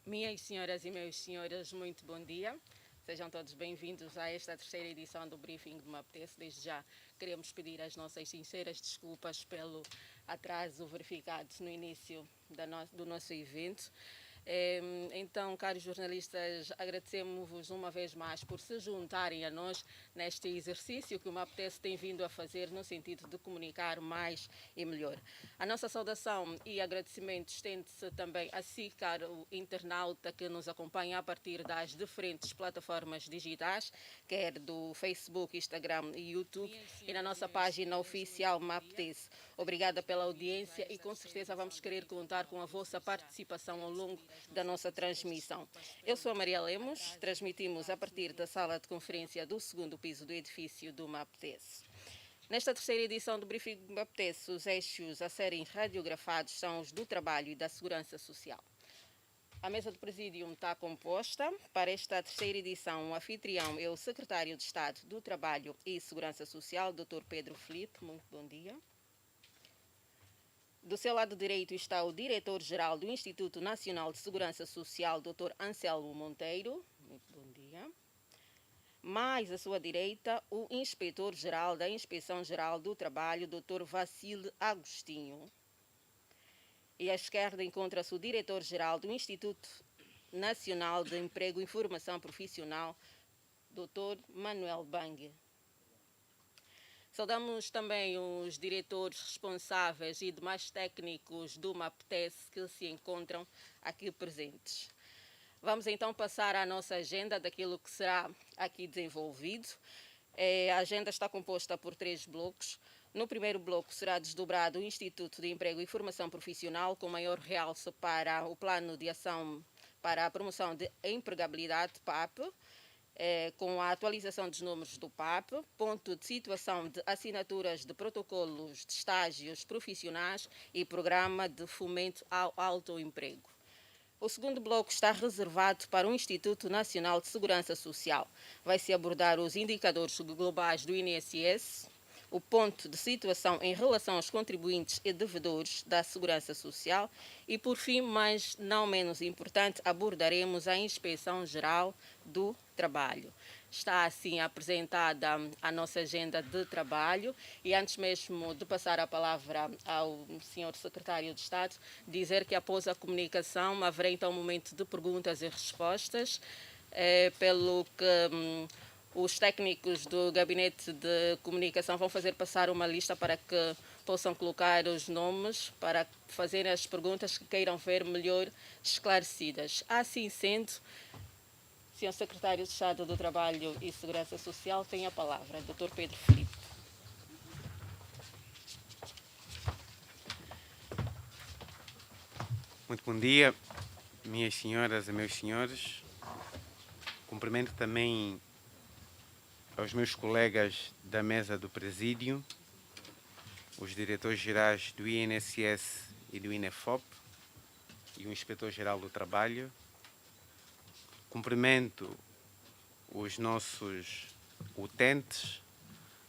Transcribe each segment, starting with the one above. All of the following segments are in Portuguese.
Minhas senhoras e meus senhores, muito bom dia. Sejam todos bem-vindos a esta terceira edição do Briefing do MAPTES. Desde já queremos pedir as nossas sinceras desculpas pelo atraso verificado no início do nosso evento. Então, caros jornalistas, agradecemos-vos uma vez mais por se juntarem a nós neste exercício que o MAPTES tem vindo a fazer no sentido de comunicar mais e melhor. A nossa saudação e agradecimento estende-se também a si, caro internauta que nos acompanha a partir das diferentes plataformas digitais, quer do Facebook, Instagram e YouTube, e na nossa página oficial MAPTES. Obrigada pela audiência e com certeza vamos querer contar com a vossa participação ao longo da nossa transmissão. Eu sou a Maria Lemos, transmitimos a partir da sala de conferência do segundo piso do edifício do MAPTES. Nesta terceira edição do Briefing do MAPTES, os eixos a serem radiografados são os do trabalho e da segurança social. A mesa do Presídio está composta. Para esta terceira edição, o anfitrião é o Secretário de Estado do Trabalho e Segurança Social, Dr. Pedro Filipe. Muito bom dia. Do seu lado direito está o Diretor-Geral do Instituto Nacional de Segurança Social, Dr. Anselmo Monteiro. Muito bom dia. Mais à sua direita, o Inspetor-Geral da Inspeção Geral do Trabalho, Dr. Vacile Agostinho. E à esquerda encontra-se o Diretor-Geral do Instituto Nacional de Emprego e Formação Profissional, Dr. Manuel Bang. Saudamos também os diretores responsáveis e demais técnicos do MAPTES que se encontram aqui presentes. Vamos então passar à nossa agenda daquilo que será aqui desenvolvido. A agenda está composta por 3 blocos. No primeiro bloco será desdobrado o Instituto de Emprego e Formação Profissional, com maior realce para o Plano de Ação para a Promoção de Empregabilidade, PAP, com a atualização dos números do PAP, ponto de situação de assinaturas de protocolos de estágios profissionais e programa de fomento ao autoemprego. O segundo bloco está reservado para o Instituto Nacional de Segurança Social. Vai-se abordar os indicadores globais do INSS, o ponto de situação em relação aos contribuintes e devedores da Segurança Social e, por fim, mas não menos importante, abordaremos a Inspeção Geral do Trabalho. Está assim apresentada a nossa agenda de trabalho e antes mesmo de passar a palavra ao Sr. Secretário de Estado, dizer que após a comunicação haverá então um momento de perguntas e respostas, pelo que os técnicos do Gabinete de Comunicação vão fazer passar uma lista para que possam colocar os nomes para fazerem as perguntas que queiram ver melhor esclarecidas. Assim sendo, Sr. Secretário de Estado do Trabalho e Segurança Social tem a palavra, Dr. Pedro Filipe. Muito bom dia, minhas senhoras e meus senhores. Cumprimento também aos meus colegas da mesa do Presídio, os diretores gerais do INSS e do INEFOP e o Inspetor-Geral do Trabalho. Cumprimento os nossos utentes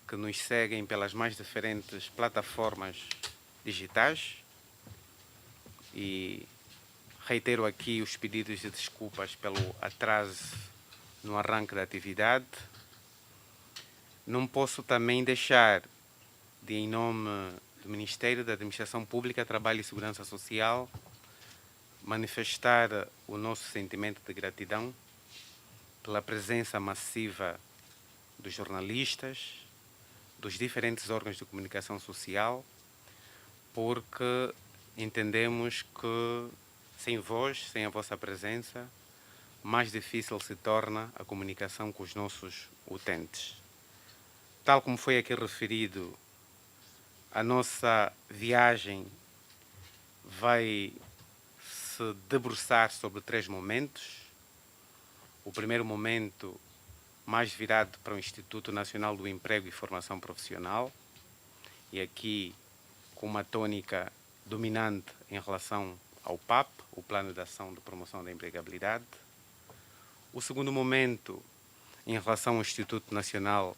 que nos seguem pelas mais diferentes plataformas digitais e reitero aqui os pedidos de desculpas pelo atraso no arranque da atividade. Não posso também deixar de, em nome do Ministério da Administração Pública, Trabalho e Segurança Social, manifestar o nosso sentimento de gratidão pela presença massiva dos jornalistas, dos diferentes órgãos de comunicação social, porque entendemos que sem vós, sem a vossa presença, mais difícil se torna a comunicação com os nossos utentes. Tal como foi aqui referido, a nossa viagem vai se debruçar sobre 3 momentos. O primeiro momento mais virado para o Instituto Nacional do Emprego e Formação Profissional, e aqui com uma tônica dominante em relação ao PAP, o Plano de Ação de Promoção da Empregabilidade. O segundo momento em relação ao Instituto Nacional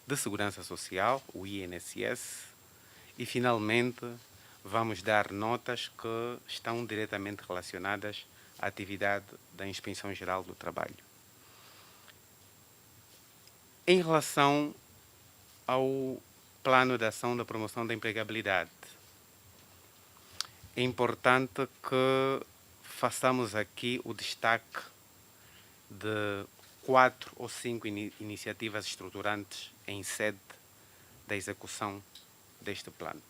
de Segurança Social, o INSS, e finalmente vamos dar notas que estão diretamente relacionadas a atividade da Inspeção Geral do Trabalho. Em relação ao plano de ação da promoção da empregabilidade, é importante que façamos aqui o destaque de 4 ou 5 iniciativas estruturantes em sede da execução deste plano.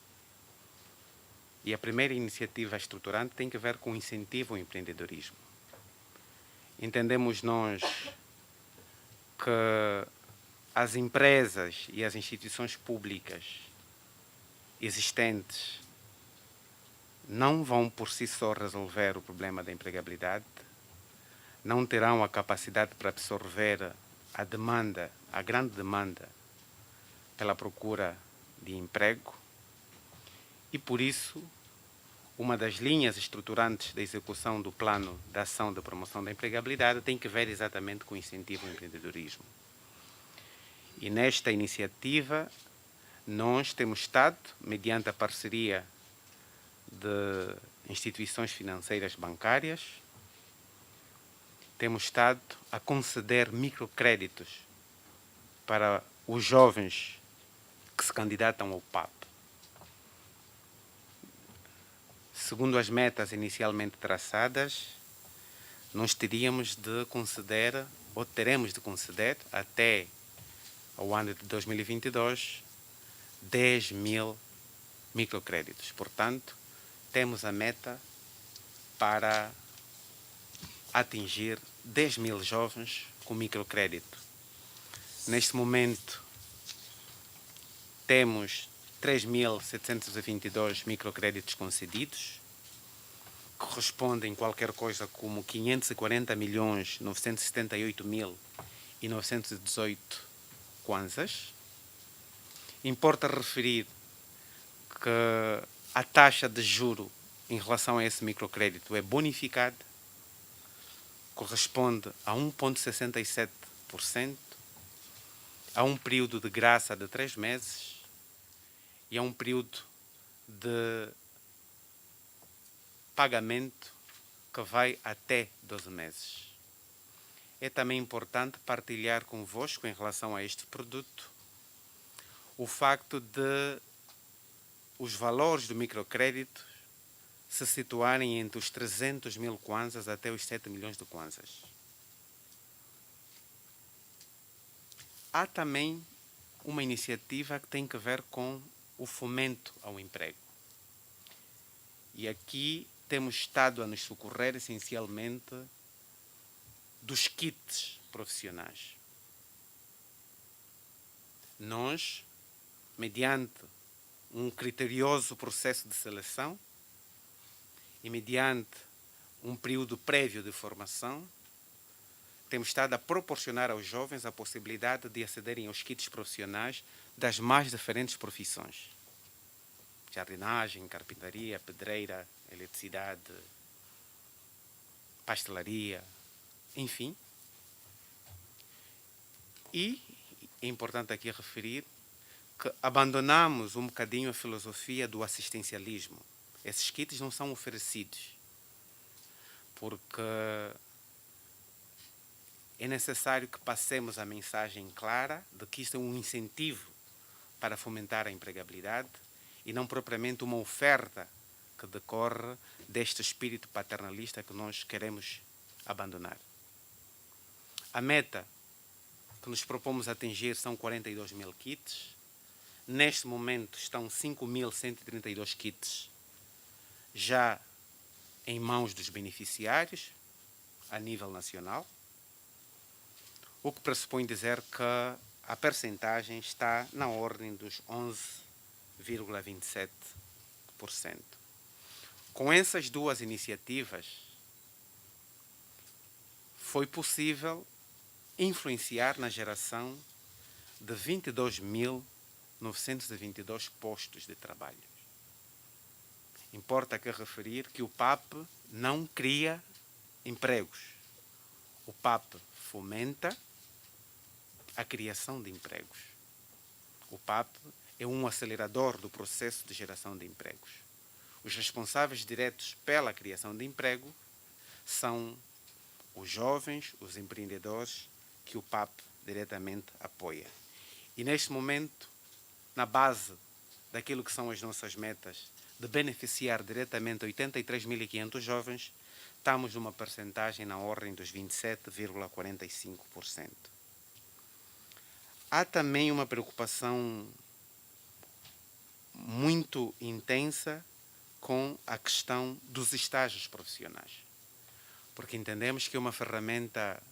E a primeira iniciativa estruturante tem que ver com o incentivo ao empreendedorismo. Entendemos nós que as empresas e as instituições públicas existentes não vão por si só resolver o problema da empregabilidade, não terão a capacidade para absorver a demanda, a grande demanda pela procura de emprego, e por isso uma das linhas estruturantes da execução do plano de ação de promoção da empregabilidade tem que ver exatamente com o incentivo ao empreendedorismo. E nesta iniciativa nós temos estado, mediante a parceria de instituições financeiras bancárias, temos estado a conceder microcréditos para os jovens que se candidatam ao PAP. Segundo as metas inicialmente traçadas, nós teríamos de conceder, ou teremos de conceder, até ao ano de 2022, 10 mil microcréditos. Portanto, temos a meta para atingir 10 mil jovens com microcrédito. Neste momento, temos 3.722 microcréditos concedidos, que correspondem a qualquer coisa como 540.978.918 kwanzas. Importa referir que a taxa de juro em relação a esse microcrédito é bonificada, corresponde a 1,67%, a um período de graça de 3 meses e a um período de pagamento que vai até 12 meses. É também importante partilhar convosco, em relação a este produto, o facto de os valores do microcrédito se situarem entre os 300 mil kwanzas até os 7 milhões de kwanzas. Há também uma iniciativa que tem que ver com o fomento ao emprego. E aqui temos estado a nos socorrer essencialmente dos kits profissionais. Nós, mediante um criterioso processo de seleção e mediante um período prévio de formação, temos estado a proporcionar aos jovens a possibilidade de acederem aos kits profissionais das mais diferentes profissões: jardinagem, carpintaria, pedreira, eletricidade, pastelaria, enfim. E é importante aqui referir que abandonamos um bocadinho a filosofia do assistencialismo. Esses kits não são oferecidos porque é necessário que passemos a mensagem clara de que isto é um incentivo para fomentar a empregabilidade e não propriamente uma oferta que decorre deste espírito paternalista que nós queremos abandonar. A meta que nos propomos atingir são 42 mil kits. Neste momento estão 5.132 kits já em mãos dos beneficiários a nível nacional, o que pressupõe dizer que a percentagem está na ordem dos 11,27%. Com essas duas iniciativas, foi possível influenciar na geração de 22.922 postos de trabalho. Importa aqui referir que o PAP não cria empregos. O PAP fomenta a criação de empregos. O PAP é um acelerador do processo de geração de empregos. Os responsáveis diretos pela criação de emprego são os jovens, os empreendedores que o PAP diretamente apoia. E neste momento, na base daquilo que são as nossas metas, de beneficiar diretamente 83.500 jovens, estamos numa percentagem na ordem dos 27,45%. Há também uma preocupação muito intensa com a questão dos estágios profissionais, porque entendemos que é uma ferramenta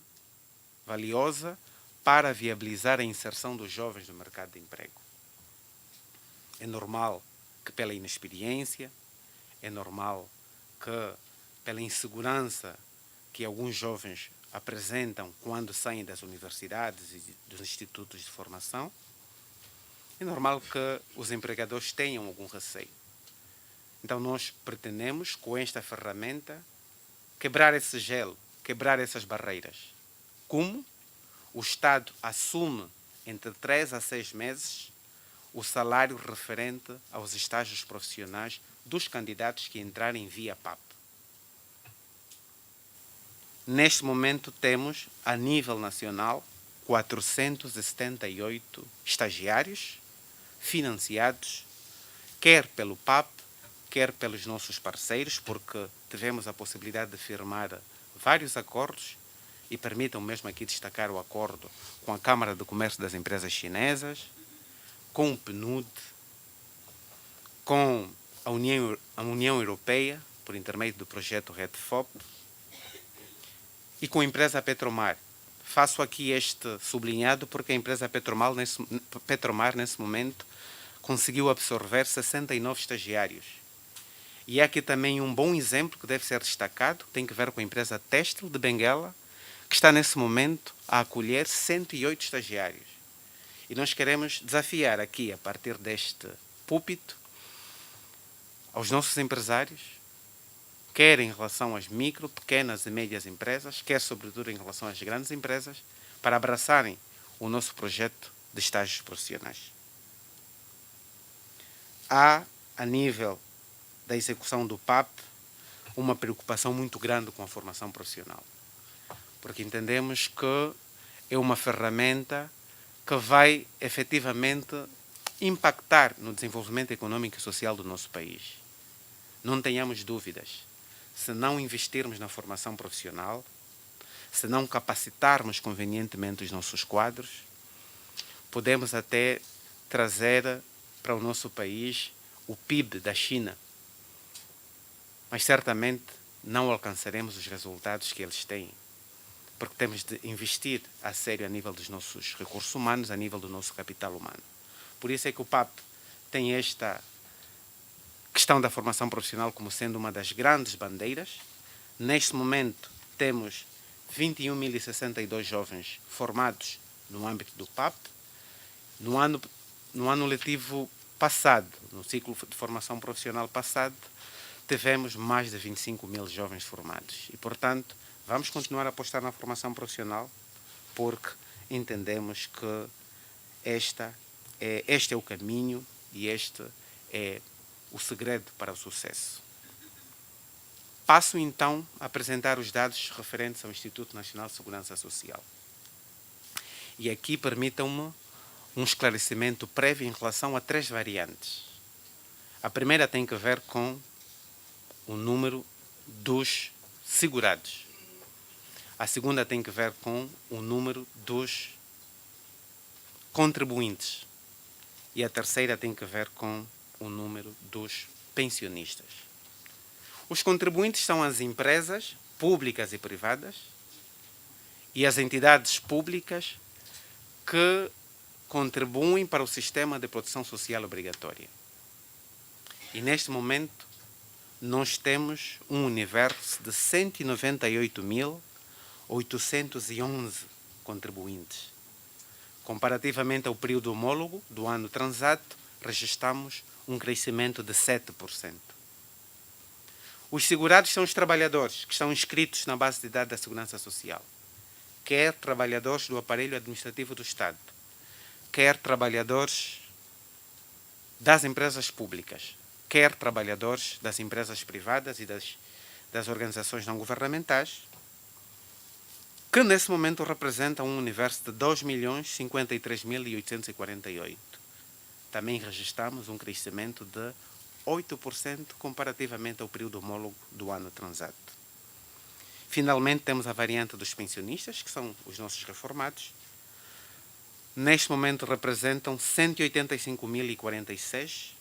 valiosa para viabilizar a inserção dos jovens no mercado de emprego. É normal que pela inexperiência, é normal que pela insegurança que alguns jovens apresentam quando saem das universidades e dos institutos de formação, é normal que os empregadores tenham algum receio. Então nós pretendemos, com esta ferramenta, quebrar esse gelo, quebrar essas barreiras. Como? O Estado assume entre 3 a 6 meses o salário referente aos estágios profissionais dos candidatos que entrarem via PAP. Neste momento temos, a nível nacional, 478 estagiários financiados, quer pelo PAP, quer pelos nossos parceiros, porque tivemos a possibilidade de firmar vários acordos, e permitam mesmo aqui destacar o acordo com a Câmara de Comércio das Empresas Chinesas, com o PNUD, com a União Europeia, por intermédio do projeto REDFOP, e com a empresa Petromar. Faço aqui este sublinhado porque a empresa Petromar, nesse momento, conseguiu absorver 69 estagiários. E há aqui também um bom exemplo que deve ser destacado, tem que ver com a empresa Têxtil de Benguela, que está nesse momento a acolher 108 estagiários. E nós queremos desafiar aqui, a partir deste púlpito, aos nossos empresários, quer em relação às micro, pequenas e médias empresas, quer sobretudo em relação às grandes empresas, para abraçarem o nosso projeto de estágios profissionais. Há, a nível da execução do PAP, uma preocupação muito grande com a formação profissional, porque entendemos que é uma ferramenta que vai efetivamente impactar no desenvolvimento econômico e social do nosso país. Não tenhamos dúvidas, se não investirmos na formação profissional, se não capacitarmos convenientemente os nossos quadros, podemos até trazer para o nosso país o PIB da China, mas certamente não alcançaremos os resultados que eles têm, porque temos de investir a sério a nível dos nossos recursos humanos, a nível do nosso capital humano. Por isso é que o PAP tem esta questão da formação profissional como sendo uma das grandes bandeiras. Neste momento temos 21.062 jovens formados no âmbito do PAP. No ano letivo passado, no ciclo de formação profissional passado, tivemos mais de 25.000 jovens formados. E, portanto, vamos continuar a apostar na formação profissional, porque entendemos que este é o caminho e este é o segredo para o sucesso. Passo então a apresentar os dados referentes ao Instituto Nacional de Segurança Social. E aqui permitam-me um esclarecimento prévio em relação a 3 variantes. A primeira tem que ver com o número dos segurados. A segunda tem que ver com o número dos contribuintes. E a terceira tem que ver com o número dos pensionistas. Os contribuintes são as empresas públicas e privadas e as entidades públicas que contribuem para o sistema de proteção social obrigatória. E neste momento nós temos um universo de 198.811 contribuintes. Comparativamente ao período homólogo do ano transato, registramos um crescimento de 7%. Os segurados são os trabalhadores que estão inscritos na base de dados da Segurança Social, quer trabalhadores do aparelho administrativo do Estado, quer trabalhadores das empresas públicas, quer trabalhadores das empresas privadas e das das organizações não governamentais, que nesse momento representam um universo de 2.053.848. Também registramos um crescimento de 8% comparativamente ao período homólogo do ano transato. Finalmente, temos a variante dos pensionistas, que são os nossos reformados. Neste momento representam 185.046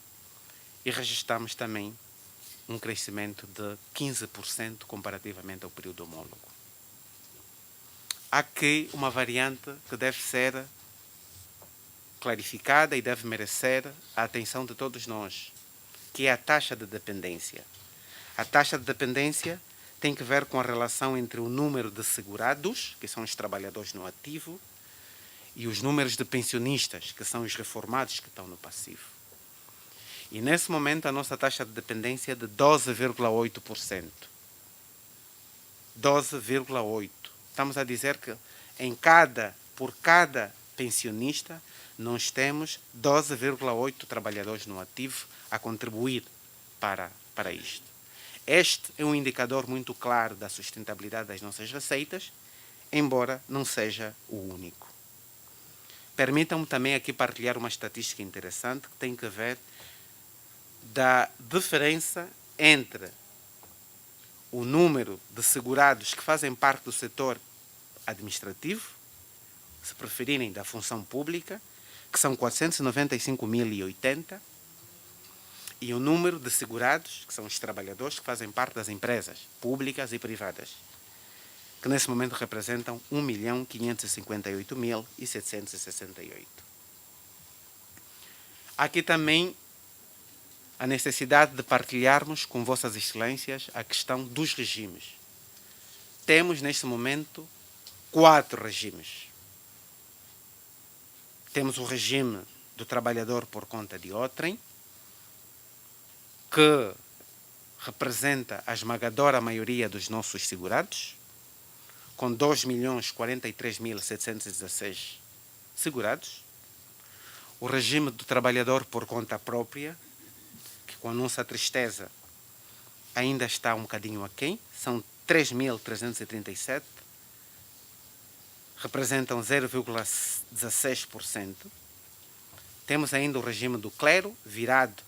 e registramos também um crescimento de 15% comparativamente ao período homólogo. Há aqui uma variante que deve ser clarificada e deve merecer a atenção de todos nós, que é a taxa de dependência. A taxa de dependência tem que ver com a relação entre o número de segurados, que são os trabalhadores no ativo, e os números de pensionistas, que são os reformados que estão no passivo. E nesse momento a nossa taxa de dependência é de 12,8%. 12,8%. Estamos a dizer que por cada pensionista nós temos 12,8 trabalhadores no ativo a contribuir para isto. Este é um indicador muito claro da sustentabilidade das nossas receitas, embora não seja o único. Permitam-me também aqui partilhar uma estatística interessante que tem que ver da diferença entre o número de segurados que fazem parte do setor administrativo, se preferirem da função pública, que são 495.080, e o número de segurados, que são os trabalhadores que fazem parte das empresas públicas e privadas, que nesse momento representam 1.558.768. Há aqui também a necessidade de partilharmos com Vossas Excelências a questão dos regimes. Temos neste momento 4 regimes. Temos o regime do trabalhador por conta de outrem, que representa a esmagadora maioria dos nossos segurados, com 2.043.716 segurados. O regime do trabalhador por conta própria, que com a nossa tristeza ainda está um bocadinho aquém, são 3.337, representam 0,16%. Temos ainda o regime do clero, virado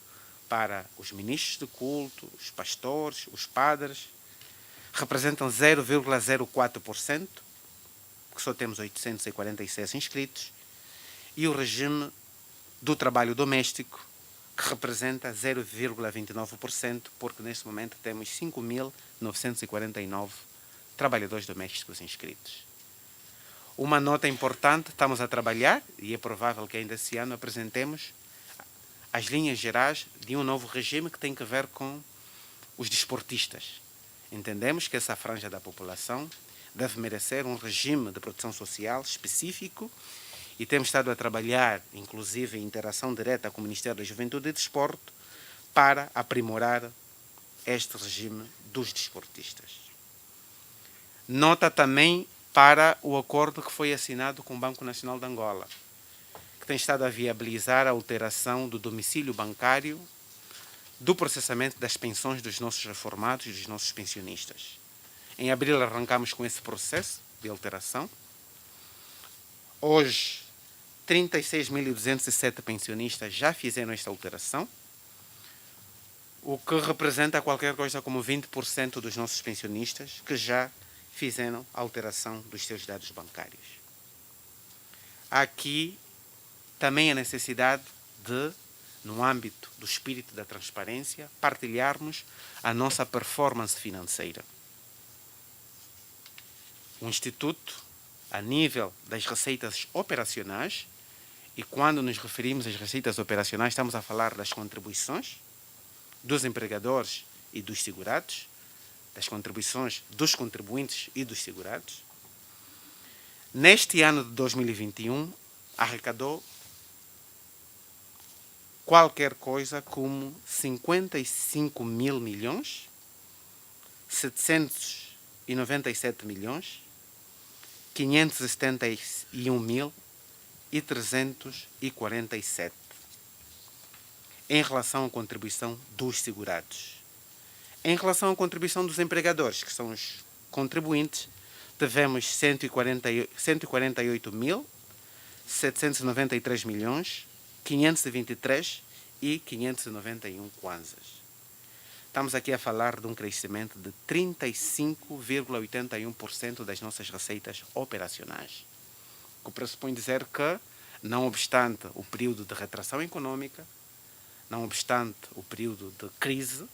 para os ministros de culto, os pastores, os padres, representam 0,04%, porque só temos 846 inscritos, e o regime do trabalho doméstico, que representa 0,29%, porque neste momento temos 5.949 trabalhadores domésticos inscritos. Uma nota importante, estamos a trabalhar, e é provável que ainda esse ano apresentemos as linhas gerais de um novo regime que tem que ver com os desportistas. Entendemos que essa franja da população deve merecer um regime de proteção social específico e temos estado a trabalhar, inclusive em interação direta com o Ministério da Juventude e Desporto, para aprimorar este regime dos desportistas. Nota também para o acordo que foi assinado com o Banco Nacional de Angola, que tem estado a viabilizar a alteração do domicílio bancário do processamento das pensões dos nossos reformados e dos nossos pensionistas. Em abril arrancamos com esse processo de alteração. Hoje, 36.207 pensionistas já fizeram esta alteração, o que representa qualquer coisa como 20% dos nossos pensionistas que já fizeram a alteração dos seus dados bancários. Há aqui também a necessidade de, no âmbito do espírito da transparência, partilharmos a nossa performance financeira. O Instituto, a nível das receitas operacionais, e quando nos referimos às receitas operacionais, estamos a falar das contribuições dos empregadores e dos segurados, das contribuições dos contribuintes e dos segurados. Neste ano de 2021, arrecadou qualquer coisa como 55 mil milhões, 797 milhões, 571 mil e 347 em relação à contribuição dos segurados. Em relação à contribuição dos empregadores, que são os contribuintes, tivemos 148.793 milhões, 523 e 591 kwanzas. Estamos aqui a falar de um crescimento de 35,81% das nossas receitas operacionais. O que pressupõe dizer que, não obstante o período de retração econômica, não obstante o período de crise,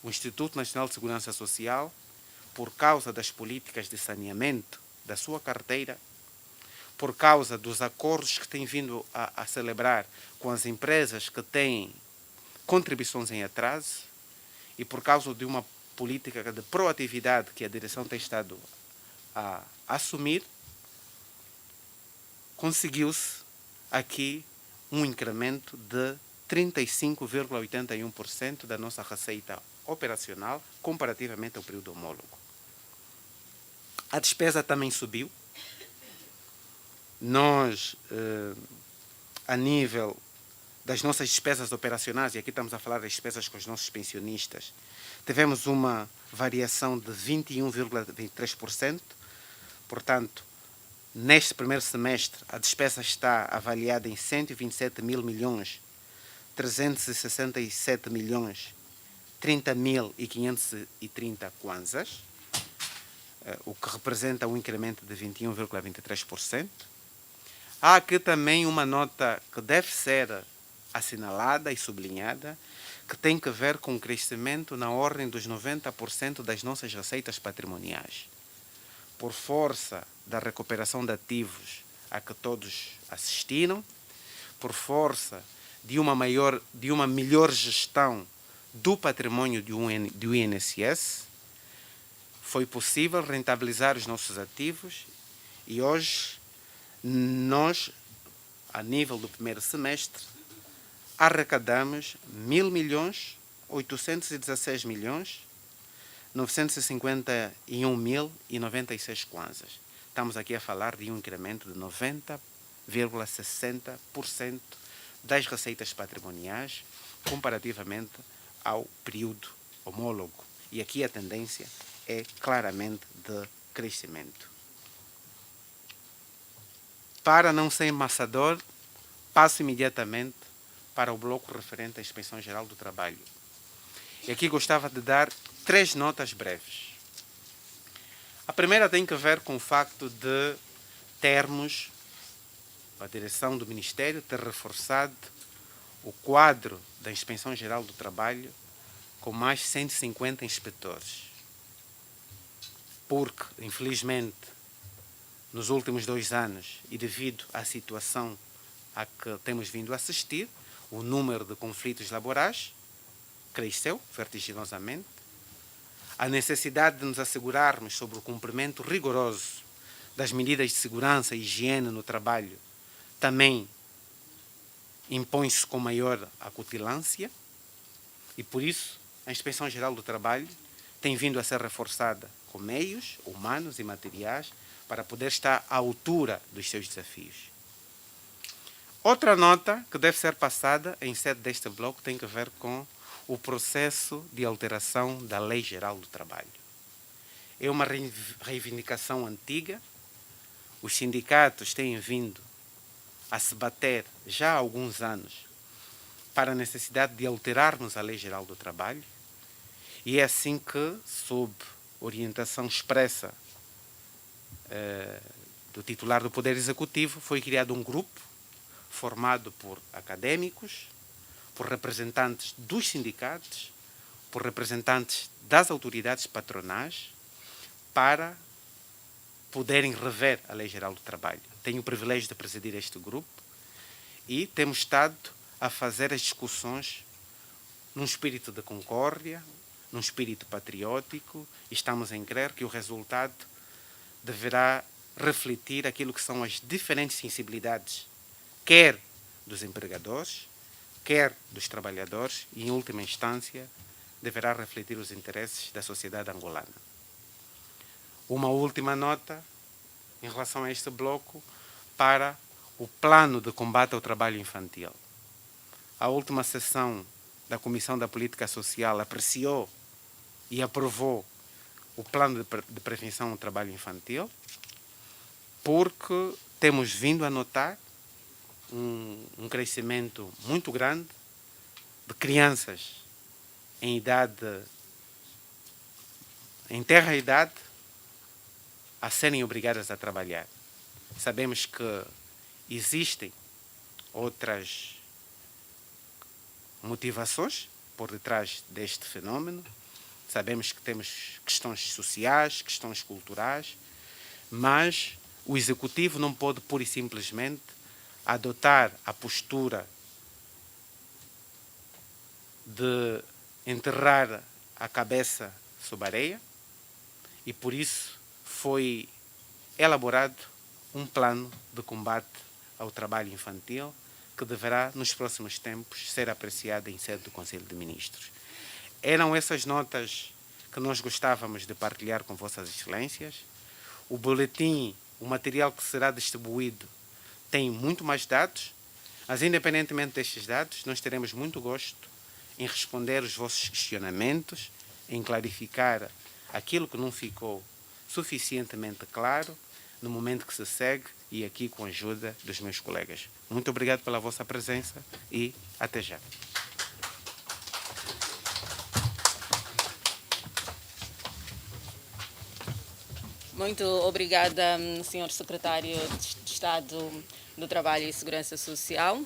o Instituto Nacional de Segurança Social, por causa das políticas de saneamento da sua carteira, por causa dos acordos que tem vindo a celebrar com as empresas que têm contribuições em atraso e por causa de uma política de proatividade que a direção tem estado a assumir, conseguiu-se aqui um incremento de 35,81% da nossa receita operacional comparativamente ao período homólogo. A despesa também subiu. Nós, a nível das nossas despesas operacionais, e aqui estamos a falar das despesas com os nossos pensionistas, tivemos uma variação de 21,23%. Portanto, neste primeiro semestre, a despesa está avaliada em 127 mil milhões, 367 milhões, 30.530 kwanzas, o que representa um incremento de 21,23%. Há aqui também uma nota que deve ser assinalada e sublinhada, que tem que ver com o crescimento na ordem dos 90% das nossas receitas patrimoniais. Por força da recuperação de ativos a que todos assistiram, por força de uma melhor gestão do patrimônio do INSS, foi possível rentabilizar os nossos ativos e hoje nós, a nível do primeiro semestre, arrecadamos 1.816 milhões 951.096 kwanzas. Estamos aqui a falar de um incremento de 90,60% das receitas patrimoniais comparativamente ao período homólogo. E aqui a tendência é claramente de crescimento. Para não ser maçador, passo imediatamente para o bloco referente à Inspeção Geral do Trabalho. E aqui gostava de dar 3 notas breves. A primeira tem que ver com o facto de termos, a direção do Ministério ter reforçado o quadro da Inspeção Geral do Trabalho com mais 150 inspetores. Porque, infelizmente, nos últimos 2 anos, e devido à situação a que temos vindo a assistir, o número de conflitos laborais cresceu vertiginosamente. A necessidade de nos assegurarmos sobre o cumprimento rigoroso das medidas de segurança e higiene no trabalho também impõe-se com maior acutilância e, por isso, a Inspeção Geral do Trabalho tem vindo a ser reforçada com meios humanos e materiais para poder estar à altura dos seus desafios. Outra nota que deve ser passada em sede deste bloco tem a ver com o processo de alteração da Lei Geral do Trabalho. É uma reivindicação antiga. Os sindicatos têm vindo a se bater já há alguns anos para a necessidade de alterarmos a Lei Geral do Trabalho. E é assim que, sob orientação expressa do titular do Poder Executivo, foi criado um grupo formado por académicos, por representantes dos sindicatos, por representantes das autoridades patronais, para poderem rever a Lei Geral do Trabalho. Tenho o privilégio de presidir este grupo e temos estado a fazer as discussões num espírito de concórdia, num espírito patriótico, e estamos em crer que o resultado deverá refletir aquilo que são as diferentes sensibilidades, quer dos empregadores, quer dos trabalhadores, e, em última instância, deverá refletir os interesses da sociedade angolana. Uma última nota em relação a este bloco para o plano de combate ao trabalho infantil. A última sessão da Comissão da Política Social apreciou e aprovou o plano de prevenção do trabalho infantil, porque temos vindo a notar um crescimento muito grande de crianças em tenra idade a serem obrigadas a trabalhar. Sabemos que existem outras motivações por detrás deste fenômeno. Sabemos que temos questões sociais, questões culturais, mas o Executivo não pode pura e simplesmente adotar a postura de enterrar a cabeça sob a areia, e por isso foi elaborado um plano de combate ao trabalho infantil que deverá, nos próximos tempos, ser apreciado em sede do Conselho de Ministros. Eram essas notas que nós gostávamos de partilhar com Vossas Excelências. O boletim, o material que será distribuído, tem muito mais dados, mas independentemente destes dados, nós teremos muito gosto em responder os vossos questionamentos, em clarificar aquilo que não ficou suficientemente claro no momento que se segue, e aqui com a ajuda dos meus colegas. Muito obrigado pela vossa presença e até já. Muito obrigada, Sr. Secretário de Estado do Trabalho e Segurança Social.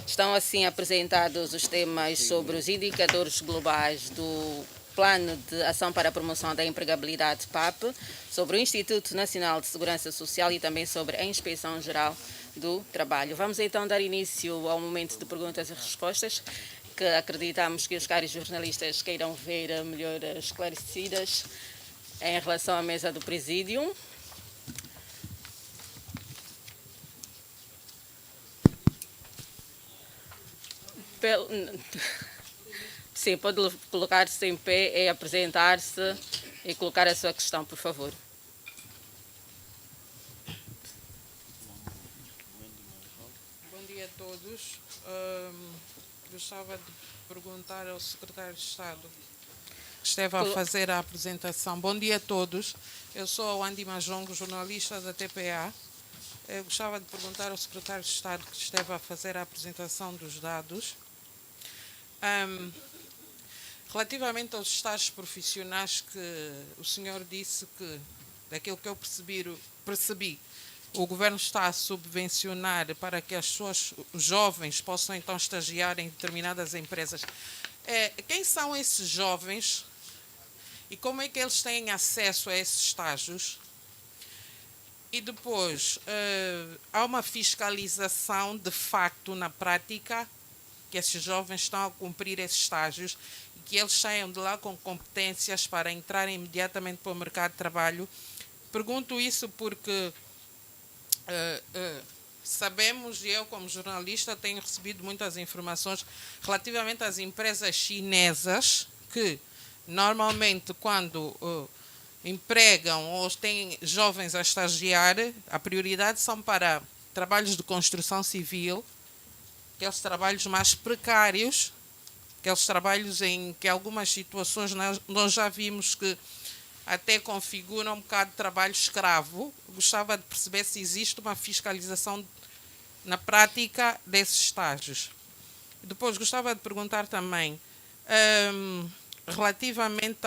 Estão assim apresentados os temas sobre os indicadores globais do Plano de Ação para a Promoção da Empregabilidade PAP, sobre o Instituto Nacional de Segurança Social e também sobre a Inspeção Geral do Trabalho. Vamos então dar início ao momento de perguntas e respostas, que acreditamos que os caros jornalistas queiram ver melhor esclarecidas em relação à mesa do Presídio. Sim, pode colocar-se em pé e apresentar-se e colocar a sua questão, por favor. Bom dia a todos. Gostava de perguntar ao Secretário de Estado que esteve a fazer a apresentação. Bom dia a todos. Eu sou a Andy Majongo, jornalista da TPA. Eu gostava de perguntar ao Secretário de Estado que esteve a fazer a apresentação dos dados. Relativamente aos estágios profissionais que o senhor disse que, daquilo que eu percebi, o governo está a subvencionar para que os jovens possam então estagiar em determinadas empresas. Quem são esses jovens e como é que eles têm acesso a esses estágios? E depois, há uma fiscalização de facto na prática que esses jovens estão a cumprir esses estágios e que eles saiam de lá com competências para entrarem imediatamente para o mercado de trabalho. Pergunto isso porque sabemos, e eu como jornalista tenho recebido muitas informações relativamente às empresas chinesas que normalmente quando empregam ou têm jovens a estagiar, a prioridade são para trabalhos de construção civil, aqueles trabalhos mais precários, aqueles trabalhos em que algumas situações nós já vimos que até configuram um bocado de trabalho escravo. Gostava de perceber se existe uma fiscalização na prática desses estágios. Depois gostava de perguntar também, relativamente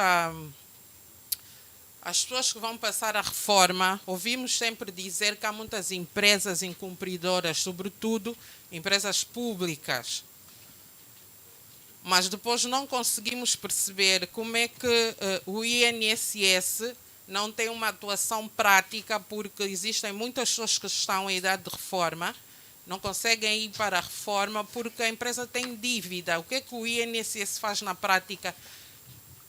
às pessoas que vão passar a reforma, ouvimos sempre dizer que há muitas empresas incumpridoras, sobretudo empresas públicas, mas depois não conseguimos perceber como é que o INSS não tem uma atuação prática, porque existem muitas pessoas que estão em idade de reforma, não conseguem ir para a reforma porque a empresa tem dívida. O que é que o INSS faz na prática?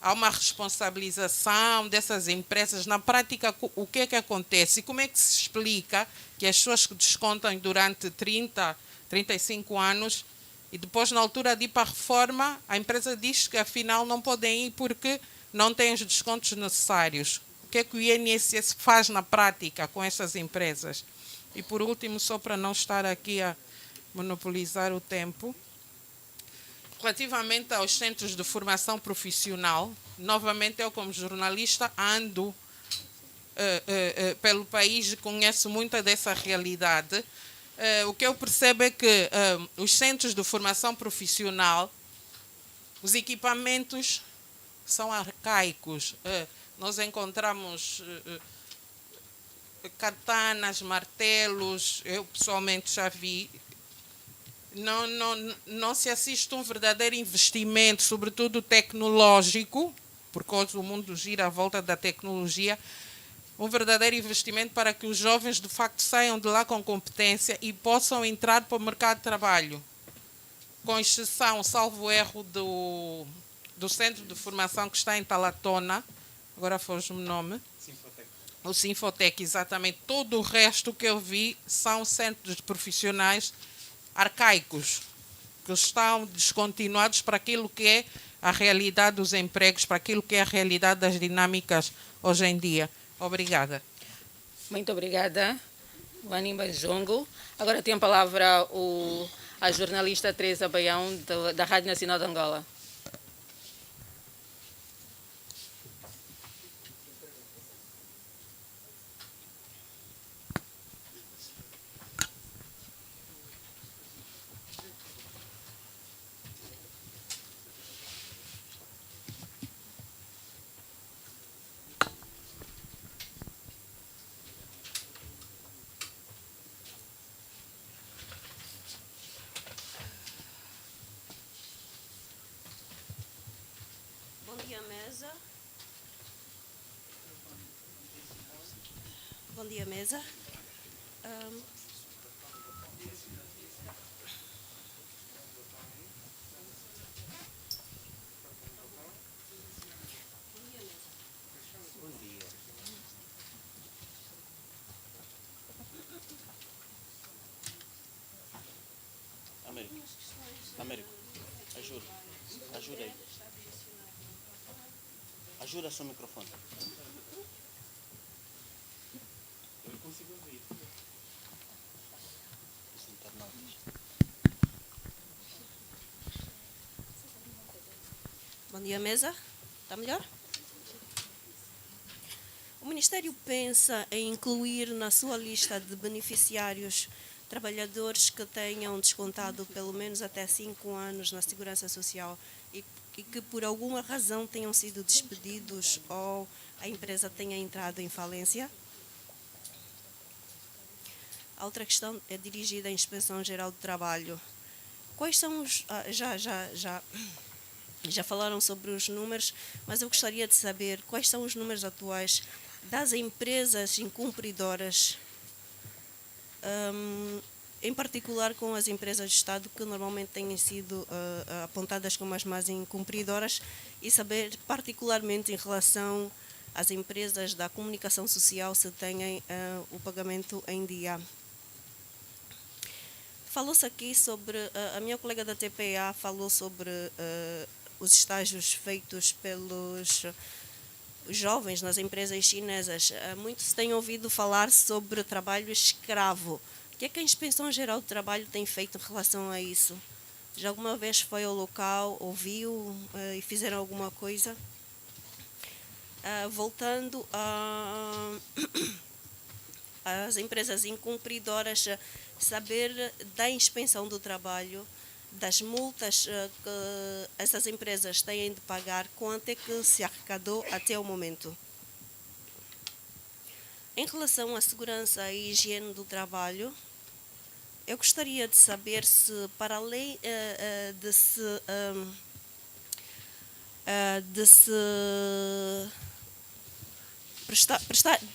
Há uma responsabilização dessas empresas. Na prática, o que é que acontece? E como é que se explica que as pessoas que descontam durante 30, 35 anos e depois, na altura de ir para a reforma, a empresa diz que afinal não podem ir porque não têm os descontos necessários? O que é que o INSS faz na prática com essas empresas? E por último, só para não estar aqui a monopolizar o tempo, Relativamente aos centros de formação profissional, novamente eu como jornalista ando pelo país e conheço muita dessa realidade. O que eu percebo é que os centros de formação profissional, os equipamentos são arcaicos. Nós encontramos katanas, martelos, eu pessoalmente já vi. Não se assiste um verdadeiro investimento, sobretudo tecnológico, porque hoje o mundo gira à volta da tecnologia, um verdadeiro investimento para que os jovens de facto saiam de lá com competência e possam entrar para o mercado de trabalho. Com exceção, salvo erro, do centro de formação que está em Talatona, agora foge-me o nome. Sinfotec. O Sinfotec, exatamente. Todo o resto que eu vi são centros profissionais arcaicos, que estão descontinuados para aquilo que é a realidade dos empregos, para aquilo que é a realidade das dinâmicas hoje em dia. Obrigada. Muito obrigada, Wanimba Jongo. Agora tem a palavra a jornalista Teresa Baião, da Rádio Nacional de Angola. Bom dia, mesa. Bom dia, mesa. Américo, ajuda aí. Ajuda seu microfone. Eu consigo ouvir. Bom dia, mesa. Está melhor? O Ministério pensa em incluir na sua lista de beneficiários trabalhadores que tenham descontado pelo menos até 5 anos na Segurança Social e que por alguma razão tenham sido despedidos ou a empresa tenha entrado em falência? A outra questão é dirigida à Inspeção Geral do Trabalho. Quais são os... Já falaram sobre os números, mas eu gostaria de saber quais são os números atuais das empresas incumpridoras, em particular com as empresas do Estado que normalmente têm sido apontadas como as mais incumpridoras, e saber particularmente em relação às empresas da comunicação social se têm o pagamento em dia. Falou-se aqui sobre, a minha colega da TPA falou sobre os estágios feitos pelos jovens nas empresas chinesas. Muito se tem ouvido falar sobre trabalho escravo. O que é que a Inspeção Geral do Trabalho tem feito em relação a isso? Já alguma vez foi ao local, ouviu e fizeram alguma coisa? Voltando às empresas incumpridoras, saber da inspeção do trabalho, das multas que essas empresas têm de pagar, quanto é que se arrecadou até o momento. Em relação à segurança e higiene do trabalho, eu gostaria de saber se, para além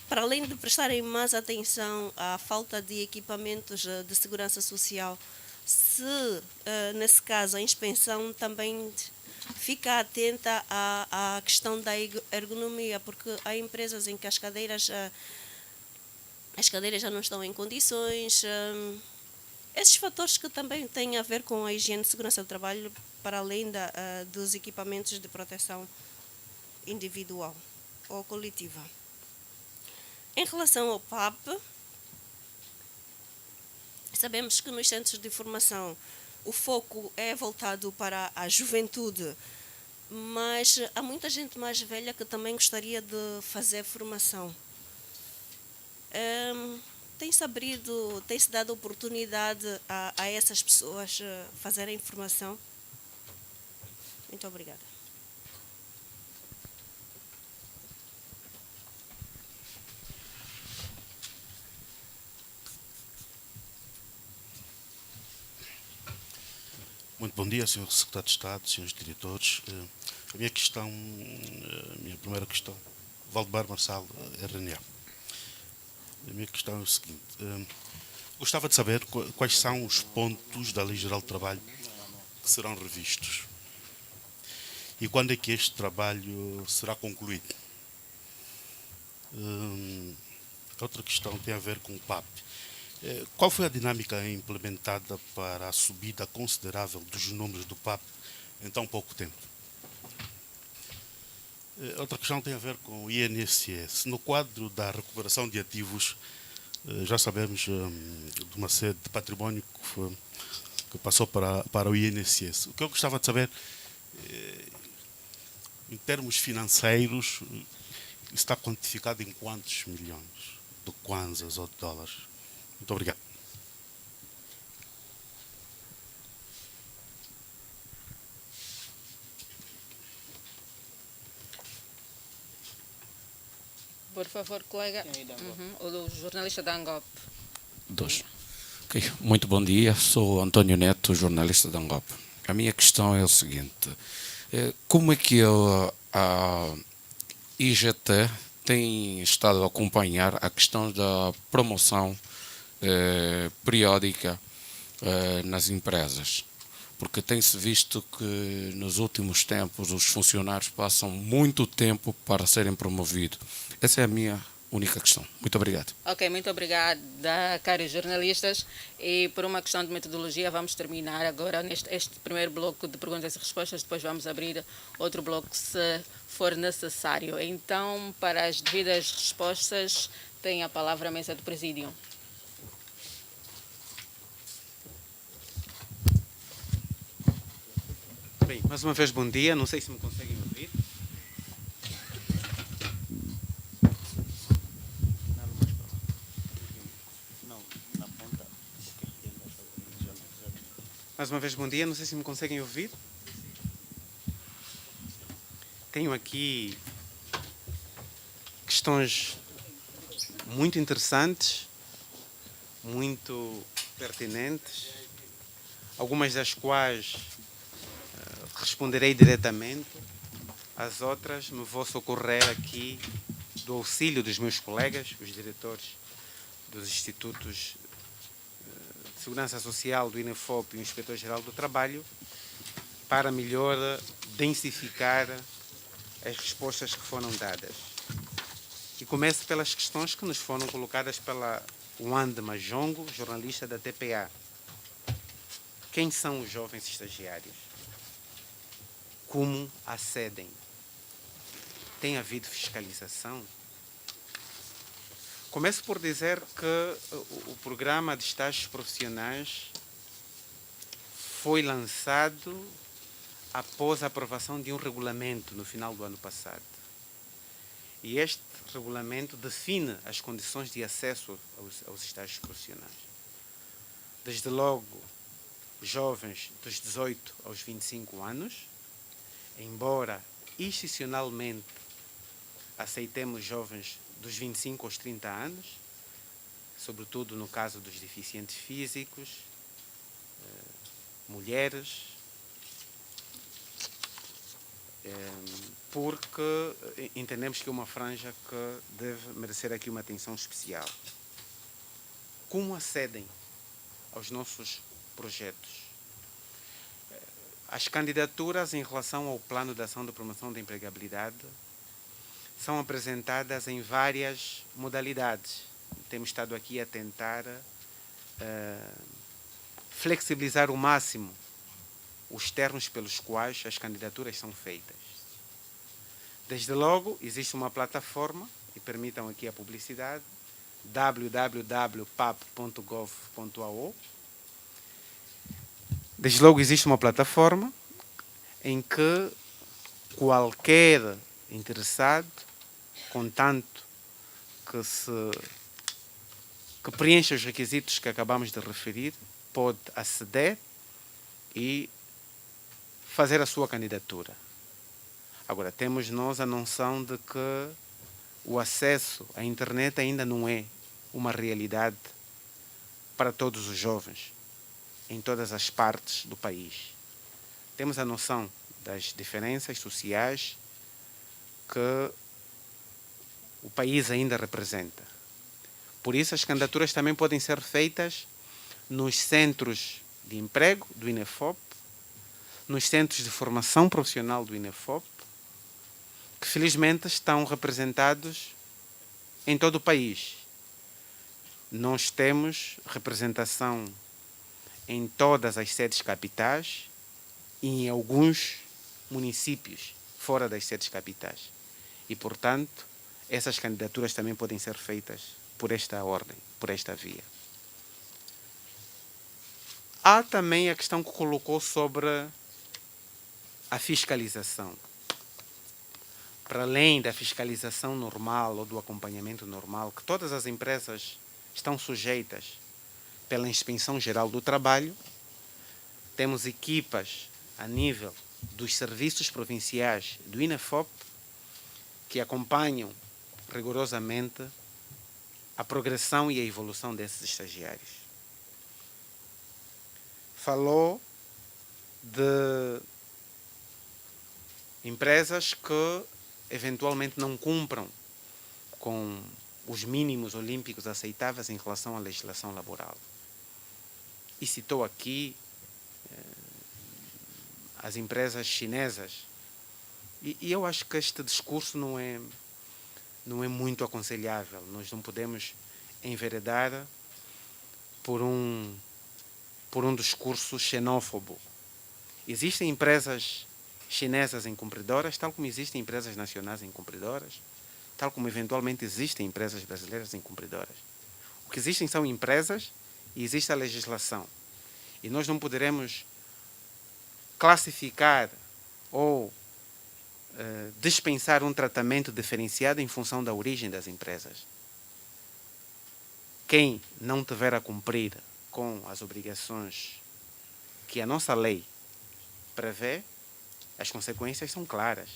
para além de prestarem mais atenção à falta de equipamentos de segurança social, se, nesse caso, a inspeção também fica atenta à questão da ergonomia, porque há empresas em que as cadeiras já não estão em condições. Esses fatores que também têm a ver com a higiene e segurança do trabalho, para além dos equipamentos de proteção individual ou coletiva. Em relação ao PAP, sabemos que nos centros de formação o foco é voltado para a juventude, mas há muita gente mais velha que também gostaria de fazer formação. Tem-se dado oportunidade a essas pessoas fazerem formação? Muito obrigada. Muito bom dia, Sr. Secretário de Estado, Srs. Diretores. A minha questão, a minha primeira questão, Valdemar Marçal, RNA. A minha questão é o seguinte, gostava de saber quais são os pontos da Lei Geral de Trabalho que serão revistos e quando é que este trabalho será concluído. Outra questão tem a ver com o PAP. Qual foi a dinâmica implementada para a subida considerável dos números do PAP em tão pouco tempo? Outra questão tem a ver com o INSS. No quadro da recuperação de ativos, já sabemos de uma sede de património que passou para o INSS. O que eu gostava de saber, em termos financeiros, está quantificado em quantos milhões de kwanzas ou de dólares? Muito obrigado. Por favor, colega. Quem é da Angola? O jornalista da Angop. Dois. Ok. Muito bom dia, sou António Neto, jornalista da Angop. A minha questão é o seguinte, como é que a IGT tem estado a acompanhar a questão da promoção periódica nas empresas? Porque tem-se visto que nos últimos tempos os funcionários passam muito tempo para serem promovidos. Essa é a minha única questão. Muito obrigado. Ok, muito obrigada, caros jornalistas. E por uma questão de metodologia, vamos terminar agora este primeiro bloco de perguntas e respostas. Depois vamos abrir outro bloco se for necessário. Então, para as devidas respostas, tem a palavra a mesa do Presídio. Bem, mais uma vez bom dia, não sei se me conseguem ouvir. Não, na ponta. Mais uma vez bom dia, não sei se me conseguem ouvir. Tenho aqui questões muito interessantes, muito pertinentes, algumas das quais responderei diretamente, as outras me vou socorrer aqui do auxílio dos meus colegas, os diretores dos Institutos de Segurança Social do INEFOP e o Inspetor-Geral do Trabalho, para melhor densificar as respostas que foram dadas. E começo pelas questões que nos foram colocadas pela Wanda Majongo, jornalista da TPA. Quem são os jovens estagiários? Como acedem? Tem havido fiscalização? Começo por dizer que o programa de estágios profissionais foi lançado após a aprovação de um regulamento no final do ano passado. E este regulamento define as condições de acesso aos estágios profissionais. Desde logo, jovens dos 18 aos 25 anos, embora institucionalmente aceitemos jovens dos 25 aos 30 anos, sobretudo no caso dos deficientes físicos, mulheres, porque entendemos que é uma franja que deve merecer aqui uma atenção especial. Como acedem aos nossos projetos? As candidaturas em relação ao Plano de Ação de Promoção da Empregabilidade são apresentadas em várias modalidades. Temos estado aqui a tentar flexibilizar ao máximo os termos pelos quais as candidaturas são feitas. Desde logo, existe uma plataforma, e permitam aqui a publicidade, www.pap.gov.au. Desde logo existe uma plataforma em que qualquer interessado, contanto que preencha os requisitos que acabamos de referir, pode aceder e fazer a sua candidatura. Agora, temos nós a noção de que o acesso à internet ainda não é uma realidade para todos os jovens, em todas as partes do país. Temos a noção das diferenças sociais que o país ainda representa. Por isso, as candidaturas também podem ser feitas nos centros de emprego do INEFOP, nos centros de formação profissional do INEFOP, que felizmente estão representados em todo o país. Nós temos representação em todas as sedes capitais e em alguns municípios fora das sedes capitais. E, portanto, essas candidaturas também podem ser feitas por esta ordem, por esta via. Há também a questão que colocou sobre a fiscalização. Para além da fiscalização normal ou do acompanhamento normal, que todas as empresas estão sujeitas pela Inspeção Geral do Trabalho, temos equipas a nível dos serviços provinciais do INEFOP que acompanham rigorosamente a progressão e a evolução desses estagiários. Falou de empresas que eventualmente não cumpram com os mínimos olímpicos aceitáveis em relação à legislação laboral. E citou aqui as empresas chinesas. E eu acho que este discurso não é muito aconselhável. Nós não podemos enveredar por um discurso xenófobo. Existem empresas chinesas incumpridoras, tal como existem empresas nacionais incumpridoras, tal como eventualmente existem empresas brasileiras incumpridoras. O que existem são empresas e existe a legislação. E nós não poderemos classificar ou dispensar um tratamento diferenciado em função da origem das empresas. Quem não tiver a cumprir com as obrigações que a nossa lei prevê, as consequências são claras.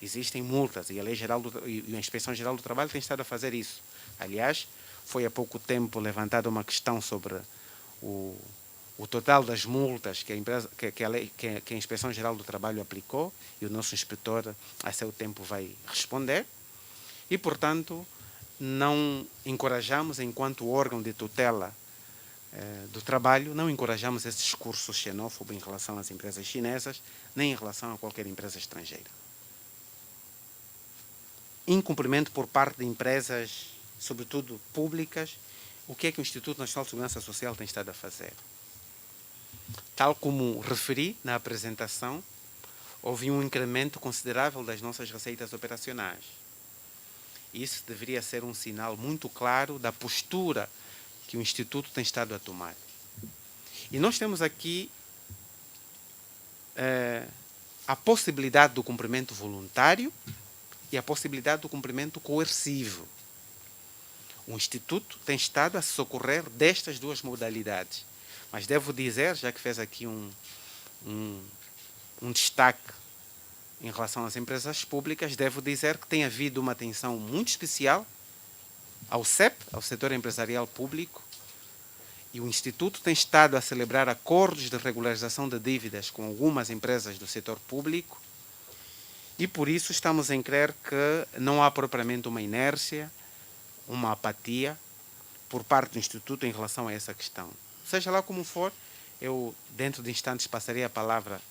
Existem multas e a Inspeção Geral do Trabalho tem estado a fazer isso. Aliás, foi há pouco tempo levantada uma questão sobre o total das multas que a Inspeção Geral do Trabalho aplicou e o nosso inspetor a seu tempo vai responder. E, portanto, não encorajamos, enquanto órgão de tutela do trabalho, não encorajamos esse discurso xenófobo em relação às empresas chinesas, nem em relação a qualquer empresa estrangeira. Incumprimento por parte de empresas, sobretudo públicas, o que é que o Instituto Nacional de Segurança Social tem estado a fazer? Tal como referi na apresentação, houve um incremento considerável das nossas receitas operacionais. Isso deveria ser um sinal muito claro da postura que o Instituto tem estado a tomar. E nós temos aqui a possibilidade do cumprimento voluntário e a possibilidade do cumprimento coercivo. O Instituto tem estado a se socorrer destas duas modalidades. Mas devo dizer, já que fez aqui um destaque em relação às empresas públicas, devo dizer que tem havido uma atenção muito especial ao CEP, ao setor empresarial público, e o Instituto tem estado a celebrar acordos de regularização de dívidas com algumas empresas do setor público, e por isso estamos em crer que não há propriamente uma inércia, uma apatia por parte do Instituto em relação a essa questão. Seja lá como for, eu dentro de instantes passarei a palavra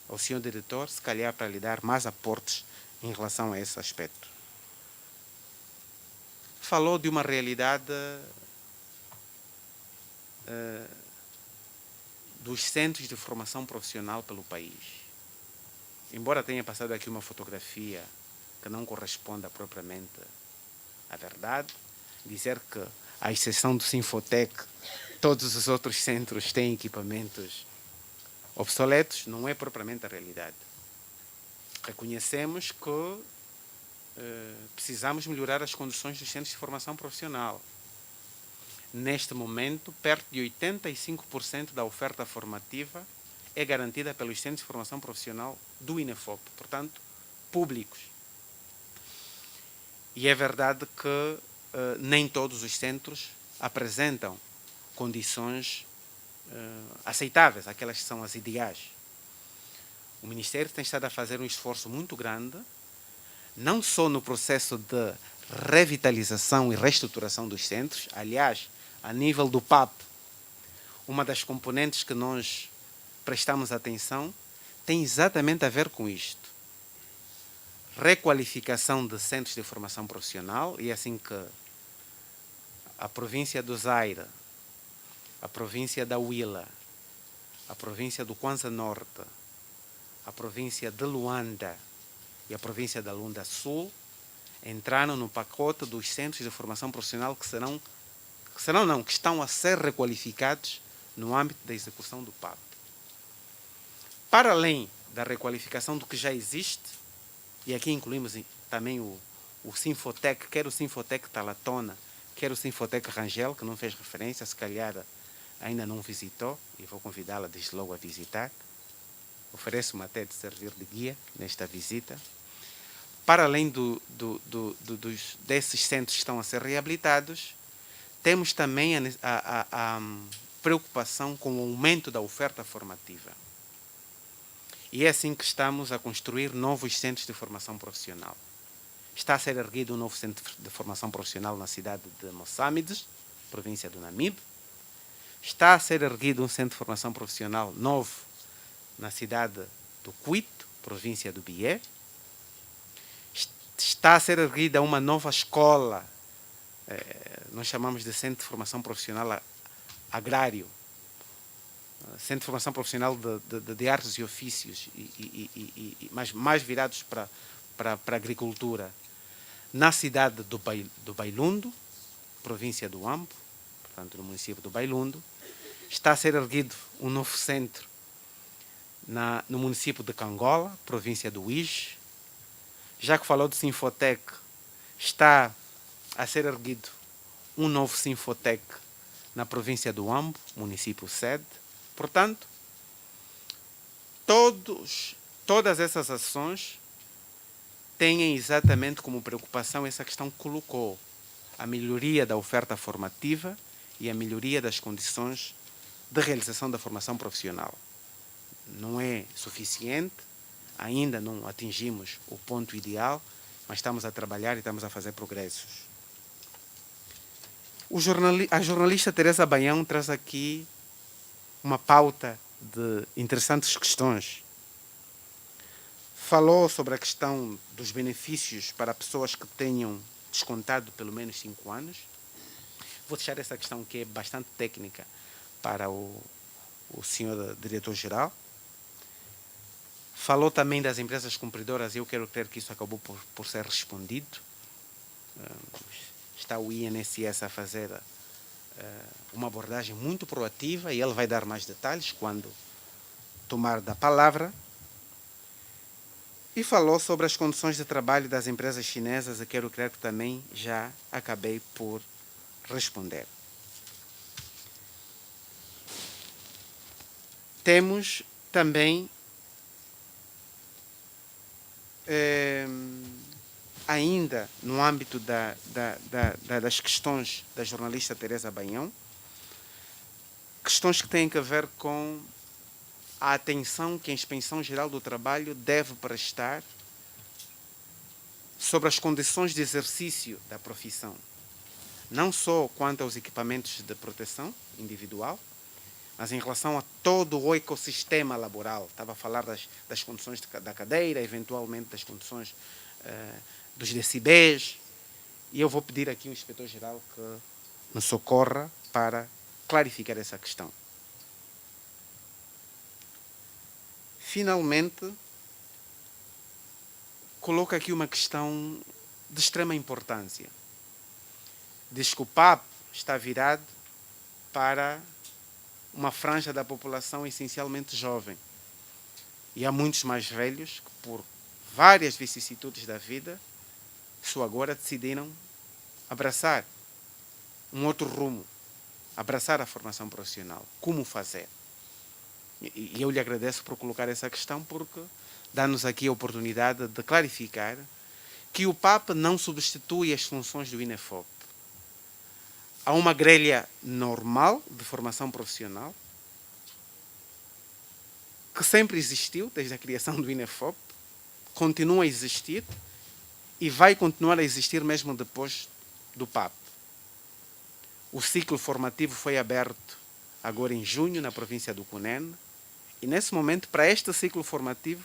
ao senhor diretor, se calhar para lhe dar mais aportes em relação a esse aspecto. Falou de uma realidade dos centros de formação profissional pelo país. Embora tenha passado aqui uma fotografia que não corresponda propriamente à verdade, dizer que, à exceção do Sinfotec, todos os outros centros têm equipamentos obsoletos não é propriamente a realidade. Reconhecemos que precisamos melhorar as condições dos centros de formação profissional. Neste momento, perto de 85% da oferta formativa é garantida pelos centros de formação profissional do INEFOP, portanto, públicos. E é verdade que nem todos os centros apresentam condições aceitáveis, aquelas que são as ideais. O Ministério tem estado a fazer um esforço muito grande, não só no processo de revitalização e reestruturação dos centros. Aliás, a nível do PAP, uma das componentes que nós prestamos atenção tem exatamente a ver com isto. Requalificação de centros de formação profissional, e é assim que a província do Zaire, a província da Huila, a província do Kwanza Norte, a província de Luanda e a província da Luanda Sul entraram no pacote dos centros de formação profissional que estão a ser requalificados no âmbito da execução do PAP. Para além da requalificação do que já existe, e aqui incluímos também o Sinfotec, quer o Sinfotec Talatona, quer o Sinfotec Rangel, que não fez referência, se calhar ainda não visitou, e vou convidá-la desde logo a visitar. Ofereço-me até de servir de guia nesta visita. Para além desses centros que estão a ser reabilitados, temos também a preocupação com o aumento da oferta formativa. E é assim que estamos a construir novos centros de formação profissional. Está a ser erguido um novo centro de formação profissional na cidade de Moçambique, província do Namibe. Está a ser erguido um centro de formação profissional novo na cidade do Cuito, província do Bié. Está a ser erguida uma nova escola, nós chamamos de Centro de Formação Profissional Agrário, Centro de Formação Profissional de Artes e Ofícios, mas mais virados para a agricultura, na cidade do Bailundo, província do Ambo, portanto no município do Bailundo. Está a ser erguido um novo centro no município de Cangola, província do Uíge. Já que falou de Sinfotec, está a ser erguido um novo Sinfotec na província do Ambo, município sede. Portanto, todas essas ações têm exatamente como preocupação essa questão que colocou: a melhoria da oferta formativa e a melhoria das condições de realização da formação profissional. Não é suficiente, ainda não atingimos o ponto ideal, mas estamos a trabalhar e estamos a fazer progressos. A jornalista Teresa Baião traz aqui uma pauta de interessantes questões. Falou sobre a questão dos benefícios para pessoas que tenham descontado pelo menos 5 anos. Vou deixar essa questão, que é bastante técnica, para o senhor diretor-geral. Falou também das empresas cumpridoras, e eu quero crer que isso acabou por ser respondido. Está o INSS a fazer uma abordagem muito proativa, e ele vai dar mais detalhes quando tomar da palavra. E falou sobre as condições de trabalho das empresas chinesas, e quero crer que também já acabei por responder. Temos também ainda no âmbito das questões da jornalista Teresa Baião, questões que têm a ver com a atenção que a Inspeção Geral do Trabalho deve prestar sobre as condições de exercício da profissão, não só quanto aos equipamentos de proteção individual, mas em relação a todo o ecossistema laboral. Estava a falar das condições da cadeira, eventualmente das condições dos decibéis, e eu vou pedir aqui ao inspetor-geral que nos socorra para clarificar essa questão. Finalmente, coloco aqui uma questão de extrema importância. Diz que o PAP está virado para uma franja da população essencialmente jovem. E há muitos mais velhos que, por várias vicissitudes da vida, só agora decidiram abraçar um outro rumo, abraçar a formação profissional. Como fazer? E eu lhe agradeço por colocar essa questão, porque dá-nos aqui a oportunidade de clarificar que o PAP não substitui as funções do INEFOP. Há uma grelha normal de formação profissional que sempre existiu desde a criação do INEFOP, continua a existir e vai continuar a existir mesmo depois do PAP. O ciclo formativo foi aberto agora em junho na província do Cunene e nesse momento, para este ciclo formativo,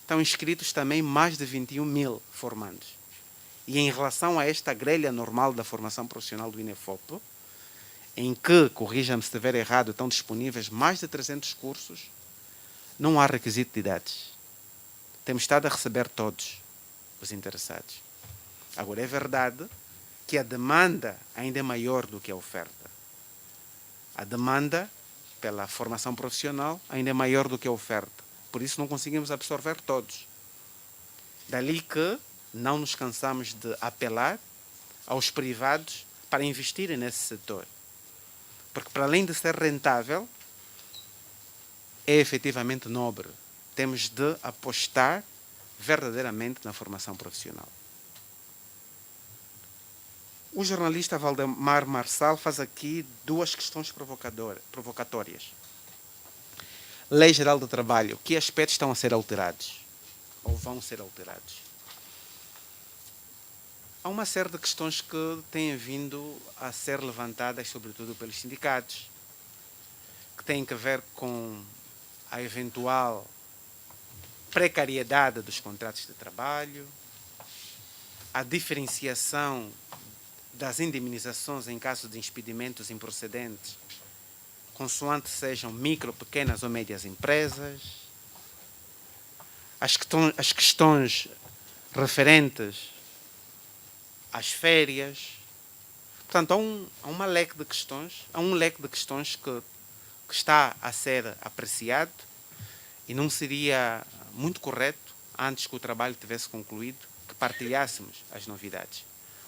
estão inscritos também mais de 21 mil formandos. E em relação a esta grelha normal da formação profissional do INEFOP, em que, corrija-me se estiver errado, estão disponíveis mais de 300 cursos, não há requisito de idades. Temos estado a receber todos os interessados. Agora, é verdade que a demanda ainda é maior do que a oferta. A demanda pela formação profissional ainda é maior do que a oferta. Por isso não conseguimos absorver todos. Dali que não nos cansamos de apelar aos privados para investirem nesse setor. Porque para além de ser rentável, é efetivamente nobre. Temos de apostar verdadeiramente na formação profissional. O jornalista Valdemar Marçal faz aqui duas questões provocatórias. Lei Geral do Trabalho, que aspectos estão a ser alterados? Ou vão ser alterados? Há uma série de questões que têm vindo a ser levantadas, sobretudo pelos sindicatos, que têm a ver com a eventual precariedade dos contratos de trabalho, a diferenciação das indemnizações em caso de impedimentos improcedentes, consoante sejam micro, pequenas ou médias empresas, as questões referentes às férias. Portanto, há um leque de questões que está a ser apreciado e não seria muito correto, antes que o trabalho tivesse concluído, que partilhássemos as novidades.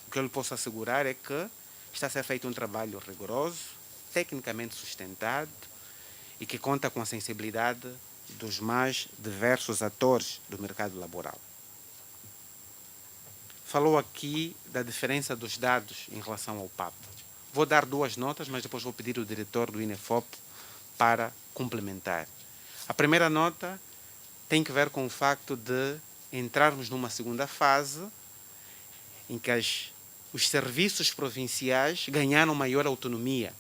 O que eu lhe posso assegurar é que está a ser feito um trabalho rigoroso, tecnicamente sustentado e que conta com a sensibilidade dos mais diversos atores do mercado laboral. Falou aqui da diferença dos dados em relação ao PAP. Vou dar duas notas, mas depois vou pedir ao diretor do INEFOP para complementar. A primeira nota tem que ver com o facto de entrarmos numa segunda fase em que os serviços provinciais ganharam maior autonomia.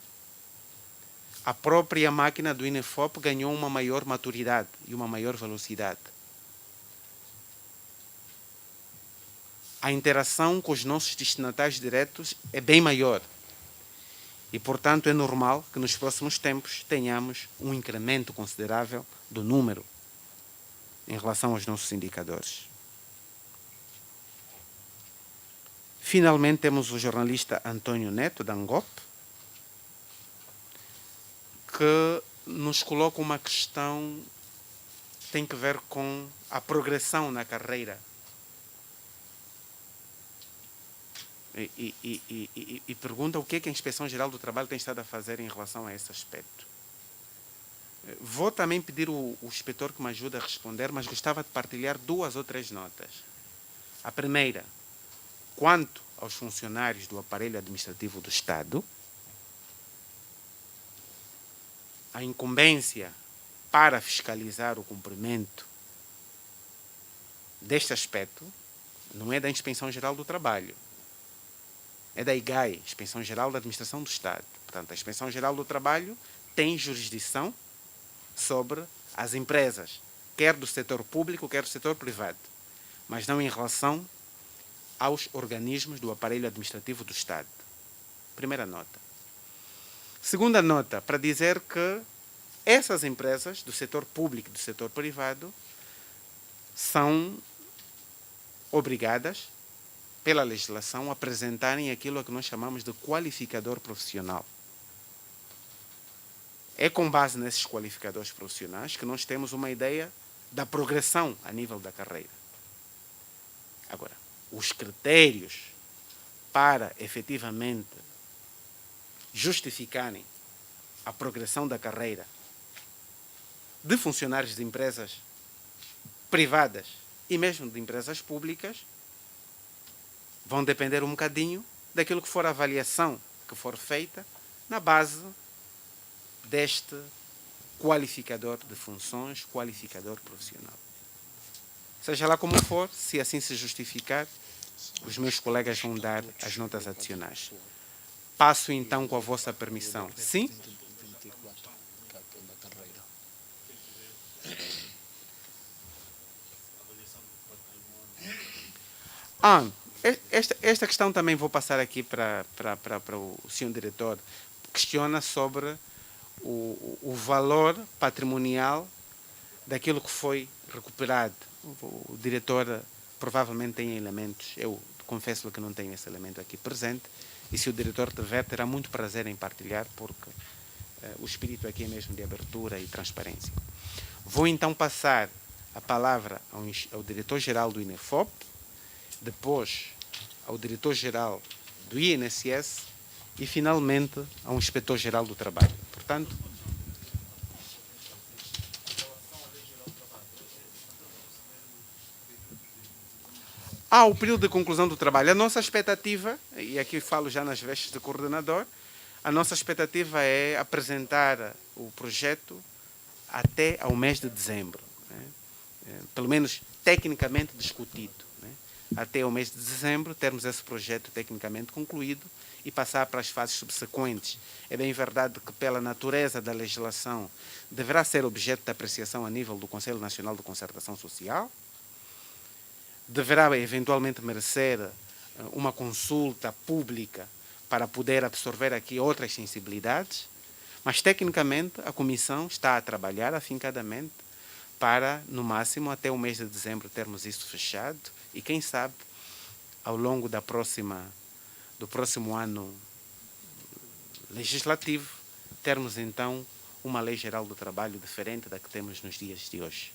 A própria máquina do INEFOP ganhou uma maior maturidade e uma maior velocidade. A interação com os nossos destinatários diretos é bem maior. E, portanto, é normal que nos próximos tempos tenhamos um incremento considerável do número em relação aos nossos indicadores. Finalmente, temos o jornalista Antônio Neto, da ANGOP, que nos coloca uma questão que tem que ver com a progressão na carreira. E pergunta o que a Inspeção Geral do Trabalho tem estado a fazer em relação a esse aspecto. Vou também pedir o inspetor que me ajude a responder, mas gostava de partilhar duas ou três notas. A primeira, quanto aos funcionários do aparelho administrativo do Estado, a incumbência para fiscalizar o cumprimento deste aspecto não é da Inspeção Geral do Trabalho, é da IGAE, Inspeção Geral da Administração do Estado. Portanto, a Inspeção Geral do Trabalho tem jurisdição sobre as empresas, quer do setor público, quer do setor privado, mas não em relação aos organismos do aparelho administrativo do Estado. Primeira nota. Segunda nota, para dizer que essas empresas do setor público e do setor privado são obrigadas, pela legislação, a apresentarem aquilo que nós chamamos de qualificador profissional. É com base nesses qualificadores profissionais que nós temos uma ideia da progressão a nível da carreira. Agora, os critérios para efetivamente justificarem a progressão da carreira de funcionários de empresas privadas e mesmo de empresas públicas vão depender um bocadinho daquilo que for a avaliação que for feita na base deste qualificador de funções, qualificador profissional. Seja lá como for, se assim se justificar, os meus colegas vão dar as notas adicionais. Passo então com a vossa permissão. Sim? Esta questão também vou passar aqui para o senhor diretor. Questiona sobre o valor patrimonial daquilo que foi recuperado. O diretor provavelmente tem elementos, eu confesso que não tenho esse elemento aqui presente, e se o diretor tiver, terá muito prazer em partilhar, porque o espírito aqui é mesmo de abertura e transparência. Vou então passar a palavra ao diretor-geral do INEFOP, depois ao diretor-geral do INSS e, finalmente, ao inspetor-geral do trabalho. Portanto, o período de conclusão do trabalho. A nossa expectativa, e aqui falo já nas vestes de coordenador, a nossa expectativa é apresentar o projeto até ao mês de dezembro, né? Pelo menos tecnicamente discutido, né? Até ao mês de dezembro termos esse projeto tecnicamente concluído e passar para as fases subsequentes. É bem verdade que, pela natureza da legislação, deverá ser objeto de apreciação a nível do Conselho Nacional de Concertação Social, deverá eventualmente merecer uma consulta pública para poder absorver aqui outras sensibilidades, mas tecnicamente a Comissão está a trabalhar afincadamente para, no máximo, até o mês de dezembro termos isso fechado e, quem sabe, ao longo do próximo ano legislativo, termos então uma lei geral do trabalho diferente da que temos nos dias de hoje.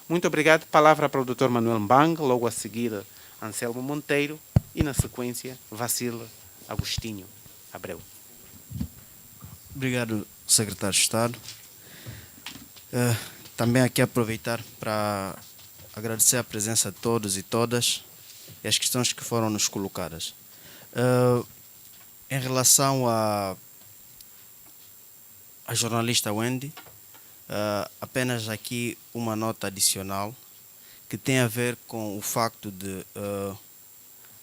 Muito obrigado. Palavra para o Dr. Manuel Mbang, logo a seguir Anselmo Monteiro e, na sequência, Vacile Agostinho Abreu. Obrigado, secretário de Estado. Também aqui aproveitar para agradecer a presença de todos e todas e as questões que foram nos colocadas. Em relação à jornalista Wendy, apenas aqui uma nota adicional que tem a ver com o facto de,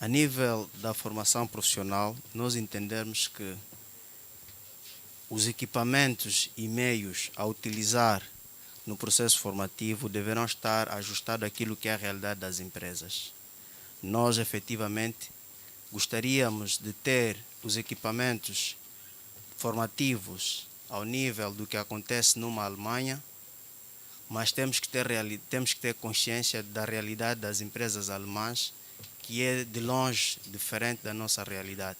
a nível da formação profissional, nós entendermos que os equipamentos e meios a utilizar no processo formativo deverão estar ajustados àquilo que é a realidade das empresas. Nós, efetivamente, gostaríamos de ter os equipamentos formativos ao nível do que acontece numa Alemanha, mas temos que ter consciência da realidade das empresas alemãs, que é de longe diferente da nossa realidade.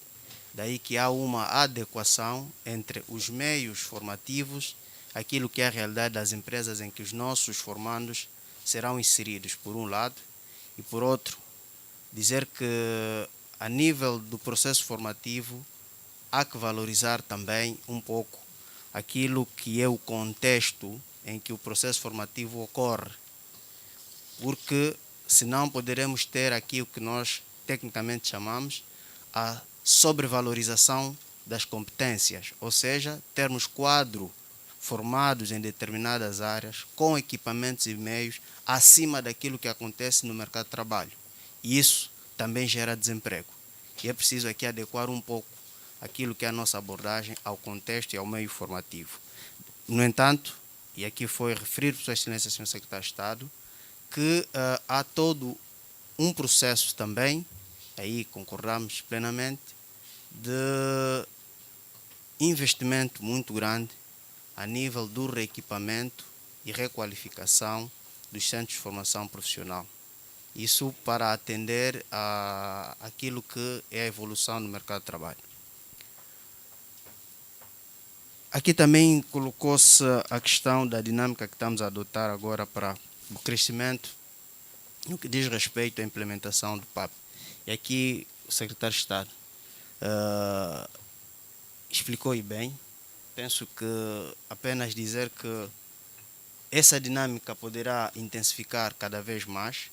Daí que há uma adequação entre os meios formativos, aquilo que é a realidade das empresas em que os nossos formandos serão inseridos, por um lado, e por outro, dizer que a nível do processo formativo há que valorizar também um pouco aquilo que é o contexto em que o processo formativo ocorre, porque senão poderemos ter aqui o que nós tecnicamente chamamos a sobrevalorização das competências, ou seja, termos quadros formados em determinadas áreas com equipamentos e meios acima daquilo que acontece no mercado de trabalho. E isso também gera desemprego. E é preciso aqui adequar um pouco aquilo que é a nossa abordagem ao contexto e ao meio formativo. No entanto, e aqui foi referido por Sua Excelência, Sr. Secretário de Estado, que há todo um processo também, aí concordamos plenamente, de investimento muito grande a nível do reequipamento e requalificação dos centros de formação profissional. Isso para atender aquilo que é a evolução do mercado de trabalho. Aqui também colocou-se a questão da dinâmica que estamos a adotar agora para o crescimento no que diz respeito à implementação do PAP. E aqui o secretário de Estado explicou bem. Penso que apenas dizer que essa dinâmica poderá intensificar cada vez mais,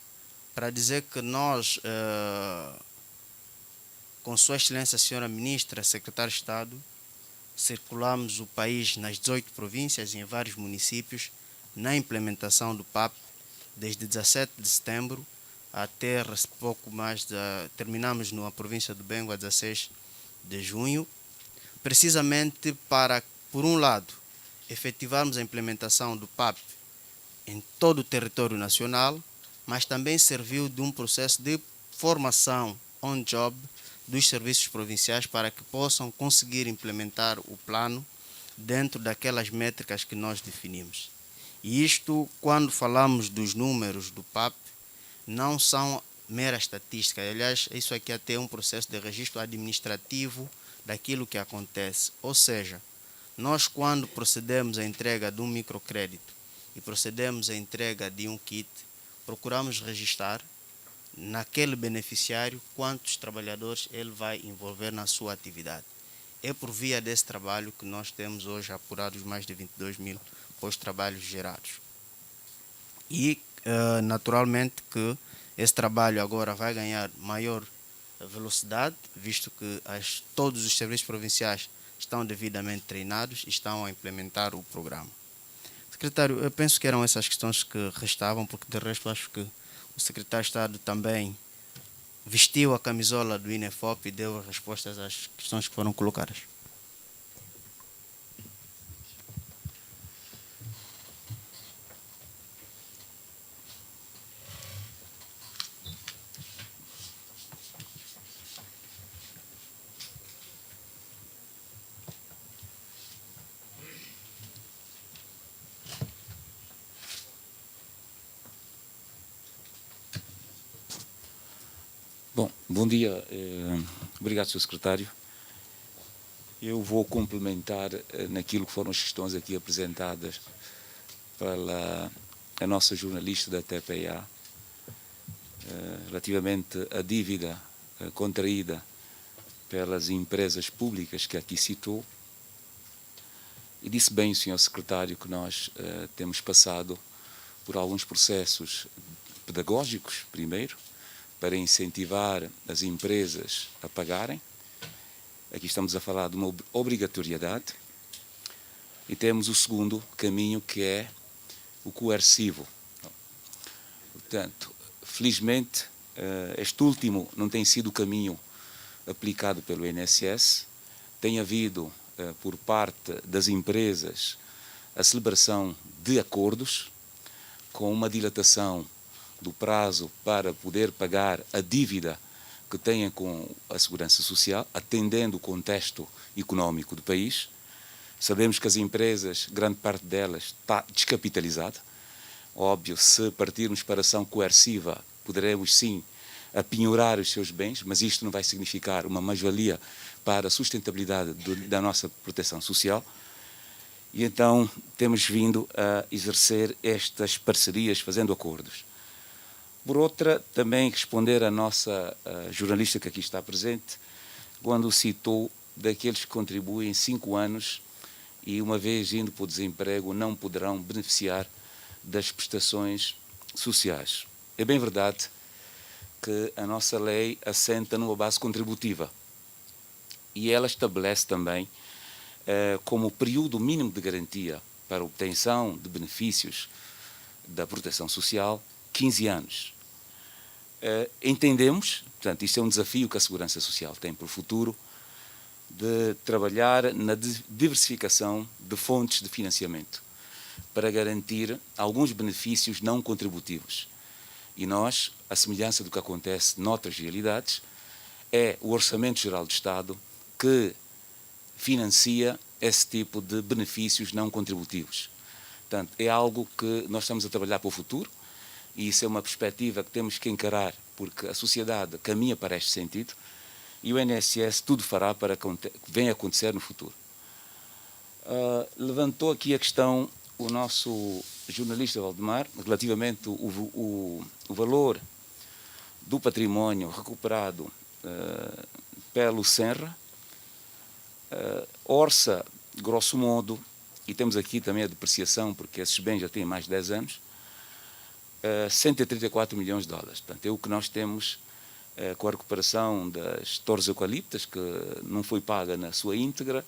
para dizer que nós, com Sua Excelência a Senhora Ministra, Secretário de Estado, circulamos o país nas 18 províncias e em vários municípios na implementação do PAP, desde 17 de setembro até pouco mais terminamos na província do Bengo a 16 de junho, precisamente para, por um lado, efetivarmos a implementação do PAP em todo o território nacional, mas também serviu de um processo de formação on-job dos serviços provinciais para que possam conseguir implementar o plano dentro daquelas métricas que nós definimos. E isto, quando falamos dos números do PAP, não são mera estatística. Aliás, isso aqui até é um processo de registro administrativo daquilo que acontece. Ou seja, nós quando procedemos à entrega de um microcrédito e procedemos à entrega de um kit, procuramos registrar naquele beneficiário quantos trabalhadores ele vai envolver na sua atividade. É por via desse trabalho que nós temos hoje apurados mais de 22 mil pós-trabalhos gerados. E, naturalmente, que esse trabalho agora vai ganhar maior velocidade, visto que todos os serviços provinciais estão devidamente treinados e estão a implementar o programa. Secretário, eu penso que eram essas questões que restavam, porque de resto acho que o secretário de Estado também vestiu a camisola do INEFOP e deu respostas às questões que foram colocadas. Bom, bom dia. Obrigado, Sr. Secretário. Eu vou complementar naquilo que foram as questões aqui apresentadas pela a nossa jornalista da TPA, relativamente à dívida contraída pelas empresas públicas que aqui citou. E disse bem o Sr. Secretário que nós temos passado por alguns processos pedagógicos, primeiro, para incentivar as empresas a pagarem. Aqui estamos a falar de uma obrigatoriedade. E temos o segundo caminho, que é o coercivo. Portanto, felizmente, este último não tem sido o caminho aplicado pelo INSS. Tem havido, por parte das empresas, a celebração de acordos com uma dilatação do prazo para poder pagar a dívida que têm com a Segurança Social, atendendo o contexto económico do país. Sabemos que as empresas, grande parte delas, está descapitalizada. Óbvio, se partirmos para ação coerciva, poderemos sim apenhorar os seus bens, mas isto não vai significar uma mais-valia para a sustentabilidade da nossa proteção social. E então temos vindo a exercer estas parcerias, fazendo acordos. Por outra, também responder à nossa jornalista que aqui está presente, quando citou daqueles que contribuem 5 anos e, uma vez indo para o desemprego, não poderão beneficiar das prestações sociais. É bem verdade que a nossa lei assenta numa base contributiva e ela estabelece também como período mínimo de garantia para a obtenção de benefícios da proteção social 15 anos. Entendemos, portanto, isto é um desafio que a Segurança Social tem para o futuro, de trabalhar na diversificação de fontes de financiamento para garantir alguns benefícios não contributivos. E nós, à semelhança do que acontece noutras realidades, é o Orçamento Geral do Estado que financia esse tipo de benefícios não contributivos. Portanto, é algo que nós estamos a trabalhar para o futuro e isso é uma perspectiva que temos que encarar porque a sociedade caminha para este sentido e o INSS tudo fará para que venha a acontecer no futuro. Levantou aqui a questão o nosso jornalista Valdemar, relativamente o valor do património recuperado pelo Senra, orça, grosso modo, e temos aqui também a depreciação, porque esses bens já têm mais de 10 anos, 134 milhões de dólares. Portanto, é o que nós temos com a recuperação das torres eucaliptas, que não foi paga na sua íntegra,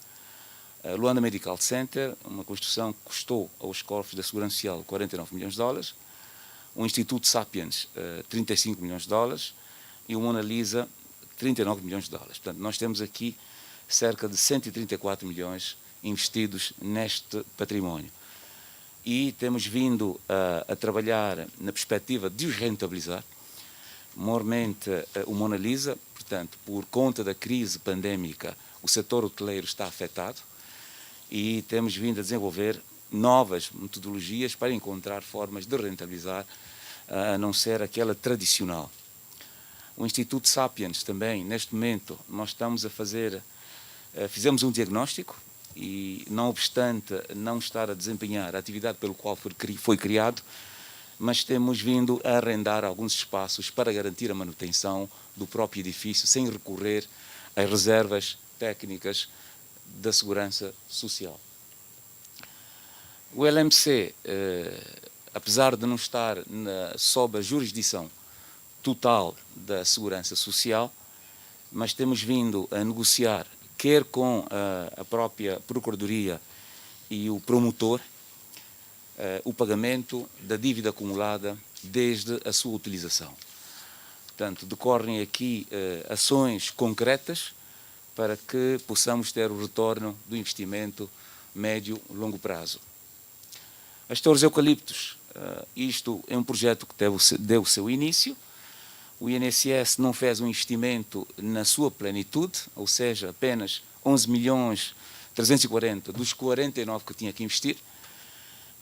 Luanda Medical Center, uma construção que custou aos cofres da Segurança Social 49 milhões de dólares, o Instituto Sapiens 35 milhões de dólares e o Mona Lisa 39 milhões de dólares. Portanto, nós temos aqui cerca de 134 milhões investidos neste património. E temos vindo a trabalhar na perspectiva de os rentabilizar, maiormente o Mona Lisa, portanto, por conta da crise pandémica, o setor hoteleiro está afetado e temos vindo a desenvolver novas metodologias para encontrar formas de rentabilizar, a não ser aquela tradicional. O Instituto Sapiens também, neste momento, nós estamos a fazer, fizemos um diagnóstico e, não obstante não estar a desempenhar a atividade pelo qual foi criado, mas temos vindo a arrendar alguns espaços para garantir a manutenção do próprio edifício, sem recorrer às reservas técnicas da Segurança Social. O LMC, apesar de não estar sob a jurisdição total da Segurança Social, mas temos vindo a negociar, quer com a própria Procuradoria e o promotor, o pagamento da dívida acumulada desde a sua utilização. Portanto, decorrem aqui ações concretas para que possamos ter o retorno do investimento médio-longo prazo. As torres eucaliptos, isto é um projeto que deu o seu início. O INSS não fez um investimento na sua plenitude, ou seja, apenas 11 milhões 340 dos 49 que tinha que investir,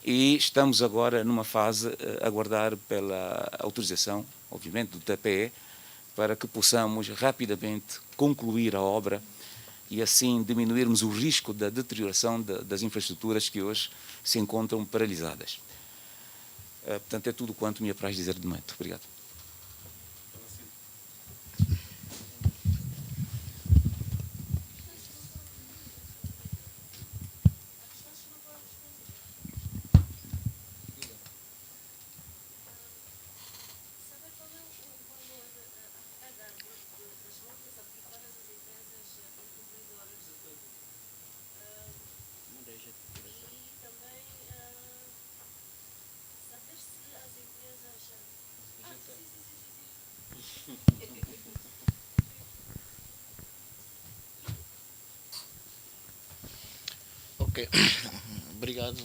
e estamos agora numa fase a aguardar pela autorização, obviamente, do TPE, para que possamos rapidamente concluir a obra e assim diminuirmos o risco da deterioração das infraestruturas que hoje se encontram paralisadas. Portanto, é tudo quanto me apraz dizer de momento. Obrigado. Ok, obrigado,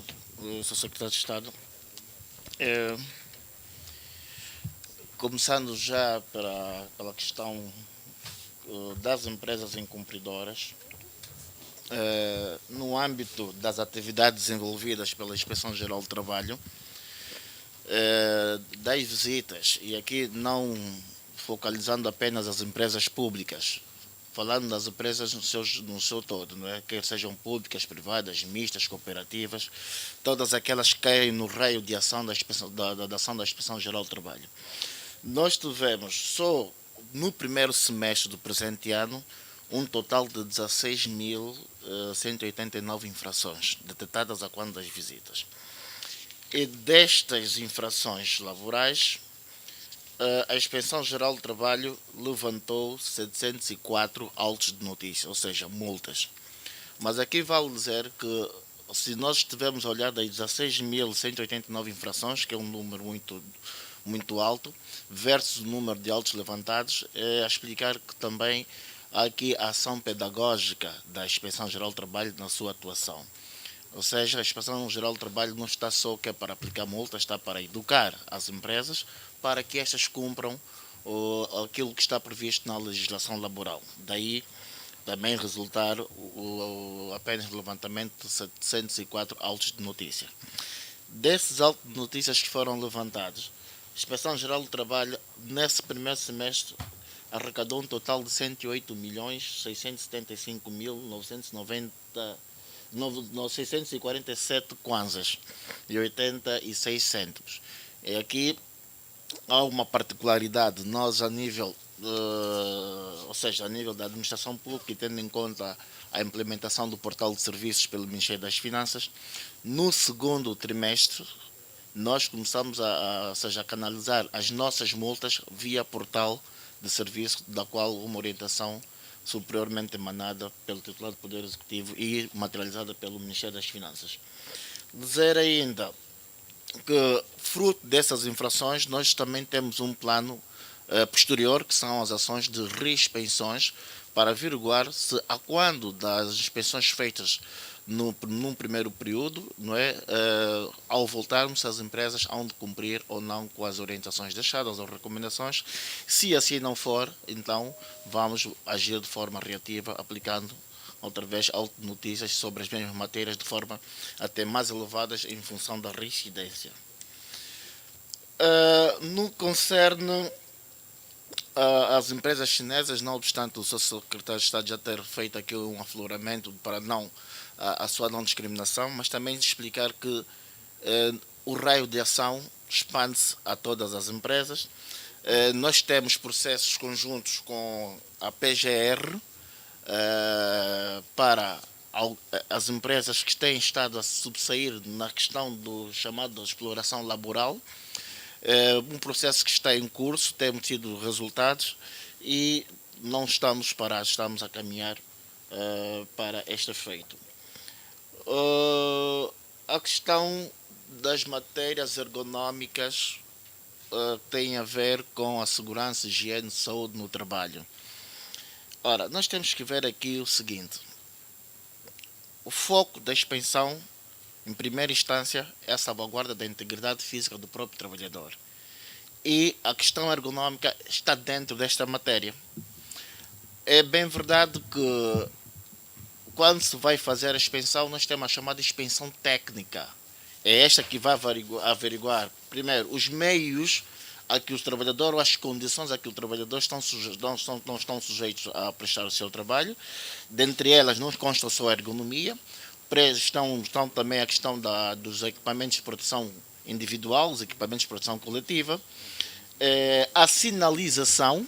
Sr. Secretário de Estado. Começando já pela questão das empresas incumpridoras, no âmbito das atividades desenvolvidas pela Inspeção-Geral do Trabalho, das visitas, e aqui não focalizando apenas as empresas públicas, falando das empresas no seu todo, não é? Quer sejam públicas, privadas, mistas, cooperativas, todas aquelas que caem no raio de ação da ação da Inspeção-Geral do Trabalho. Nós tivemos só no primeiro semestre do presente ano um total de 16.189 infrações detectadas a quando das visitas. E destas infrações laborais, a Inspeção-Geral do Trabalho levantou 704 autos de notícia, ou seja, multas. Mas aqui vale dizer que, se nós estivermos a olhar das 16.189 infrações, que é um número muito alto, versus o número de autos levantados, é a explicar que também há aqui a ação pedagógica da Inspeção-Geral do Trabalho na sua atuação. Ou seja, a Inspeção-Geral do Trabalho não está só que é para aplicar multas, está para educar as empresas para que estas cumpram aquilo que está previsto na legislação laboral. Daí também resultar apenas o levantamento de 704 autos de notícia. Desses autos de notícias que foram levantados, a Inspeção-Geral do Trabalho, nesse primeiro semestre, arrecadou um total de 108.675.990 647 kwanzas e 86 cêntimos. E aqui há uma particularidade, nós a nível, ou seja, a nível da administração pública e tendo em conta a implementação do portal de serviços pelo Ministério das Finanças, no segundo trimestre nós começamos ou seja, a canalizar as nossas multas via portal de serviço, da qual uma orientação superiormente emanada pelo titular do Poder Executivo e materializada pelo Ministério das Finanças. Dizer ainda que, fruto dessas infrações, nós também temos um plano posterior, que são as ações de reinspeções, para averiguar se, a quando das inspeções feitas num primeiro período, não é, ao voltarmos, as empresas hão de cumprir ou não com as orientações deixadas ou recomendações. Se assim não for, então vamos agir de forma reativa, aplicando outra vez notícias sobre as mesmas matérias de forma até mais elevadas em função da reincidência. No que concerne as empresas chinesas, não obstante o seu secretário de Estado já ter feito aqui um afloramento para a sua não discriminação, mas também explicar que o raio de ação expande-se a todas as empresas. Nós temos processos conjuntos com a PGR, para as empresas que têm estado a subsair na questão do chamado exploração laboral, um processo que está em curso, temos tido resultados e não estamos parados, estamos a caminhar para este efeito. A questão das matérias ergonómicas tem a ver com a segurança, higiene e saúde no trabalho. Ora, nós temos que ver aqui o seguinte: o foco da expensão, em primeira instância, é a salvaguarda da integridade física do próprio trabalhador. E a questão ergonómica está dentro desta matéria. É bem verdade que, quando se vai fazer a expensão, nós temos a chamada expensão técnica. É esta que vai averiguar, primeiro, os meios a que os trabalhadores, ou as condições a que os trabalhadores não estão sujeitos a prestar o seu trabalho. Dentre elas, não consta só a ergonomia, estão também a questão dos equipamentos de proteção individual, os equipamentos de proteção coletiva, a sinalização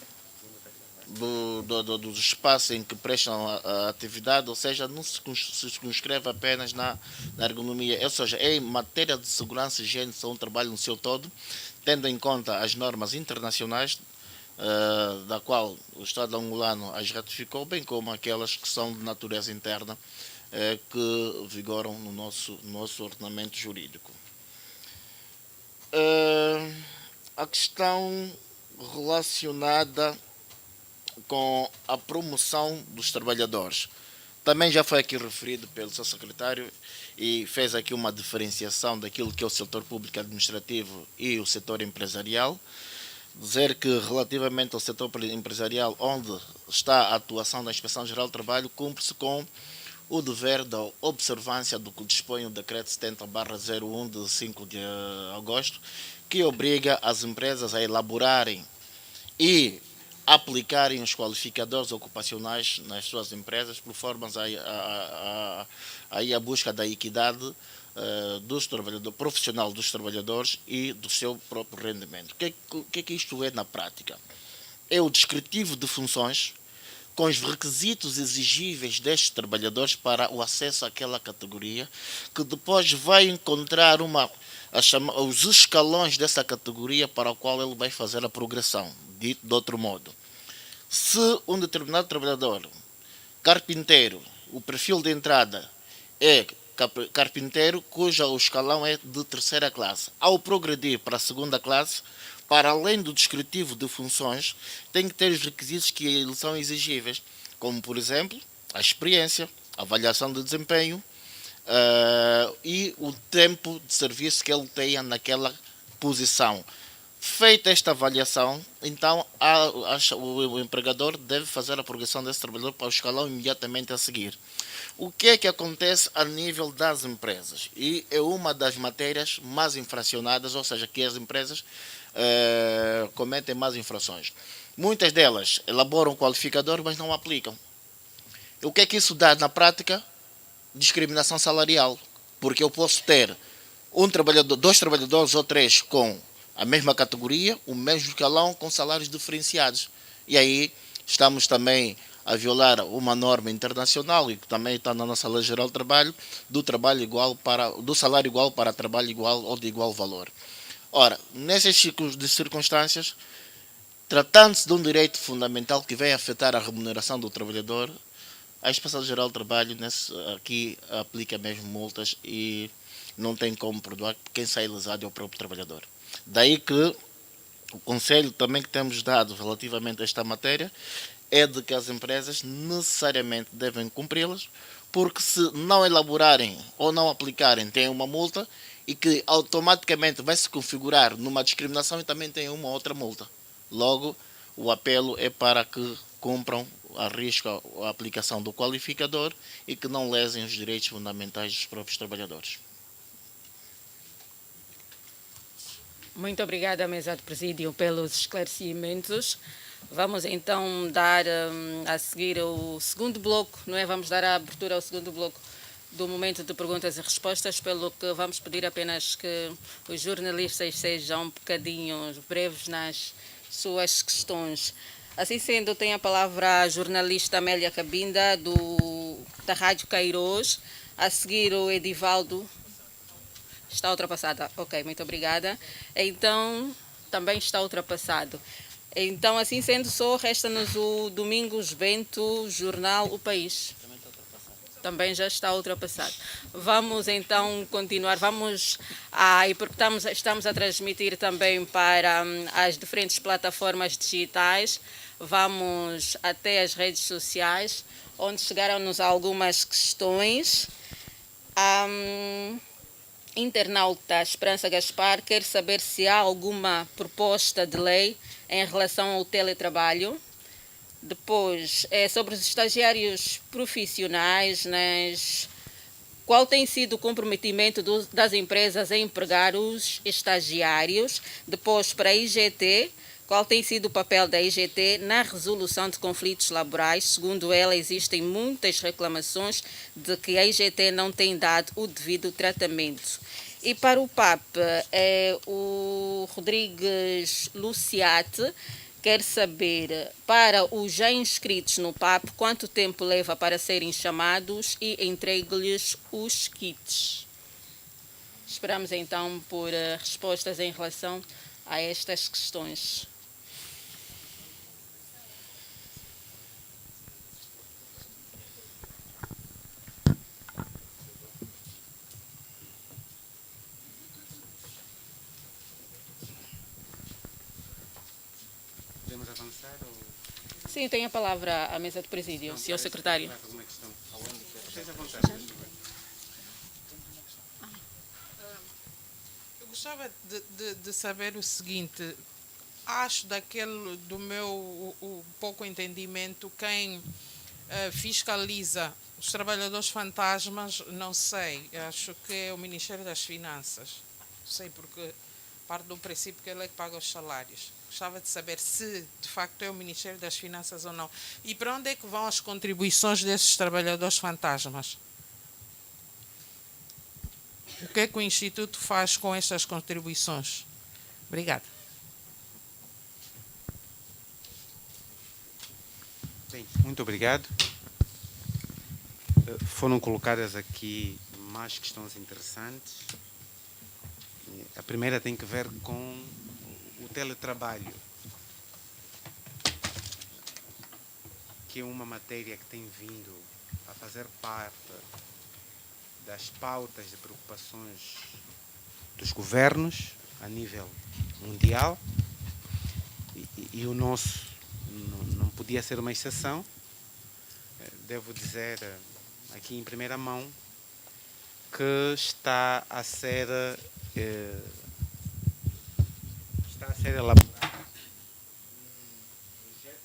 dos espaços em que prestam a atividade, ou seja, não se circunscreve apenas na ergonomia, ou seja, é em matéria de segurança e higiene do trabalho no seu todo, tendo em conta as normas internacionais, da qual o Estado angolano as ratificou, bem como aquelas que são de natureza interna, que vigoram no nosso ordenamento jurídico. A questão relacionada com a promoção dos trabalhadores também já foi aqui referido pelo seu secretário e fez aqui uma diferenciação daquilo que é o setor público administrativo e o setor empresarial. Dizer que, relativamente ao setor empresarial, onde está a atuação da Inspeção-Geral do Trabalho, cumpre-se com o dever da observância do que dispõe o Decreto 70/01 de 5 de agosto, que obriga as empresas a elaborarem e aplicarem os qualificadores ocupacionais nas suas empresas, por formas a busca da equidade profissional dos trabalhadores e do seu próprio rendimento. O que isto é na prática? É o descritivo de funções com os requisitos exigíveis destes trabalhadores para o acesso àquela categoria, que depois vai encontrar os escalões dessa categoria para o qual ele vai fazer a progressão. Dito de outro modo, se um determinado trabalhador, carpinteiro, o perfil de entrada é carpinteiro, cujo escalão é de terceira classe, ao progredir para a segunda classe, para além do descritivo de funções, tem que ter os requisitos que lhe são exigíveis, como, por exemplo, a experiência, a avaliação de desempenho e o tempo de serviço que ele tenha naquela posição. Feita esta avaliação, então o empregador deve fazer a progressão desse trabalhador para o escalão imediatamente a seguir. O que é que acontece a nível das empresas? E é uma das matérias mais infracionadas, ou seja, que as empresas cometem mais infrações. Muitas delas elaboram qualificador, mas não aplicam. O que é que isso dá na prática? discriminação salarial, porque eu posso ter um trabalhador, 2 trabalhadores ou 3 com a mesma categoria, o mesmo escalão, com salários diferenciados. E aí estamos também a violar uma norma internacional e que também está na nossa Lei Geral do Trabalho, do salário igual para trabalho igual ou de igual valor. Ora, nessas circunstâncias, tratando-se de um direito fundamental que vem afetar a remuneração do trabalhador, a Inspeção Geral do Trabalho aqui aplica mesmo multas e não tem como perdoar. Quem sai lesado é o próprio trabalhador. Daí que o conselho também que temos dado relativamente a esta matéria é de que as empresas necessariamente devem cumpri-las, porque se não elaborarem ou não aplicarem, têm uma multa e que automaticamente vai se configurar numa discriminação e também tem uma outra multa. Logo, o apelo é para que cumpram a risca a aplicação do qualificador e que não lesem os direitos fundamentais dos próprios trabalhadores. Muito obrigada à mesa de presídio pelos esclarecimentos. Vamos então dar a seguir o segundo bloco, não é? Vamos dar a abertura ao segundo bloco do momento de perguntas e respostas, pelo que vamos pedir apenas que os jornalistas sejam um bocadinho breves nas suas questões. Assim sendo, tem a palavra a jornalista Amélia Cabinda, da Rádio Cairós. A seguir, o Edivaldo. Está ultrapassada. Ok, muito obrigada. Então, também está ultrapassado. Então, assim sendo, só resta-nos o Domingos Bento, jornal O País. Também já está ultrapassado. Vamos então continuar. E porque estamos a transmitir também para as diferentes plataformas digitais, vamos até as redes sociais, onde chegaram-nos algumas questões. Internauta Esperança Gaspar quer saber se há alguma proposta de lei em relação ao teletrabalho. Depois, sobre os estagiários profissionais, qual tem sido o comprometimento das empresas em empregar os estagiários? Depois, para a IGT, qual tem sido o papel da IGT na resolução de conflitos laborais? Segundo ela, existem muitas reclamações de que a IGT não tem dado o devido tratamento. E para o PAP, o Rodrigues Luciate quer saber, para os já inscritos no PAP, quanto tempo leva para serem chamados e entregue-lhes os kits. Esperamos então por respostas em relação a estas questões. Podemos avançar? Sim, tem a palavra à mesa de presídio, senhor secretário. Alguma questão? Esteja à vontade. Eu gostava de saber o seguinte. Acho do meu pouco entendimento, quem fiscaliza os trabalhadores fantasmas, não sei. Acho que é o Ministério das Finanças. Sei porque parte do princípio que ele é que paga os salários. Gostava de saber se, de facto, é o Ministério das Finanças ou não. E para onde é que vão as contribuições desses trabalhadores fantasmas? O que é que o Instituto faz com estas contribuições? Obrigada. Bem, muito obrigado. Foram colocadas aqui mais questões interessantes. A primeira tem que ver com o teletrabalho, que é uma matéria que tem vindo a fazer parte das pautas de preocupações dos governos a nível mundial, e o nosso não podia ser uma exceção. Devo dizer aqui em primeira mão que está a ser elaborado um projeto.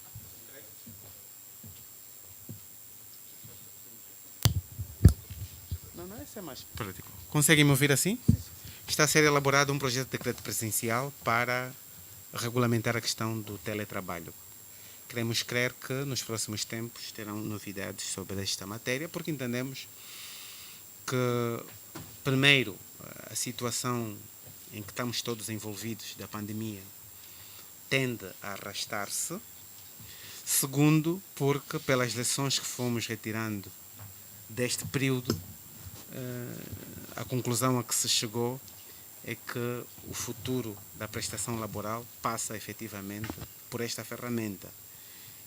Não, esse é mais prático. Conseguem me ouvir assim? Está a ser elaborado um projeto de decreto presidencial para regulamentar a questão do teletrabalho. Queremos crer que nos próximos tempos terão novidades sobre esta matéria, porque entendemos que, primeiro, a situação em que estamos todos envolvidos da pandemia tende a arrastar-se. Segundo, porque pelas lições que fomos retirando deste período, a conclusão a que se chegou é que o futuro da prestação laboral passa efetivamente por esta ferramenta.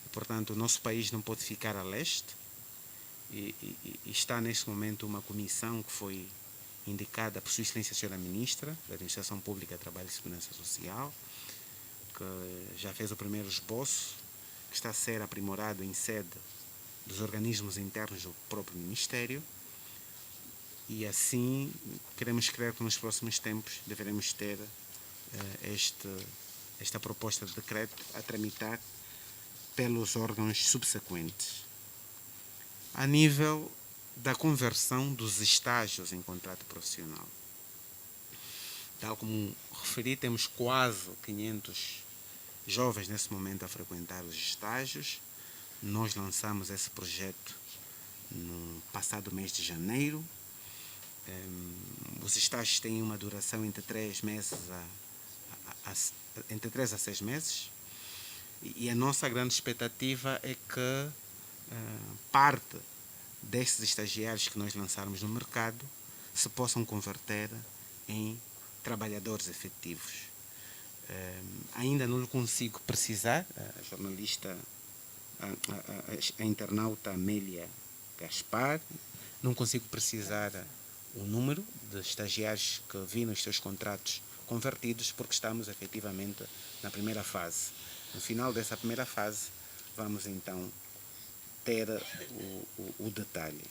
E, portanto, o nosso país não pode ficar a leste e está neste momento uma comissão que foi indicada por Sua Excelência a Senhora Ministra da Administração Pública, Trabalho e Segurança Social, que já fez o primeiro esboço, que está a ser aprimorado em sede dos organismos internos do próprio Ministério, e assim queremos crer que nos próximos tempos deveremos ter esta proposta de decreto a tramitar pelos órgãos subsequentes. A nível da conversão dos estágios em contrato profissional, tal como referi, temos quase 500 jovens nesse momento a frequentar os estágios. Nós lançamos esse projeto no passado mês de janeiro. Os estágios têm uma duração entre 3 a 6 meses, e a nossa grande expectativa é que parte destes estagiários que nós lançarmos no mercado se possam converter em trabalhadores efetivos. Ainda não lhe consigo precisar, a jornalista, a internauta Amélia Gaspar, não consigo precisar o número de estagiários que viram os seus contratos convertidos, porque estamos efetivamente na primeira fase. No final dessa primeira fase, vamos então ter o detalhe.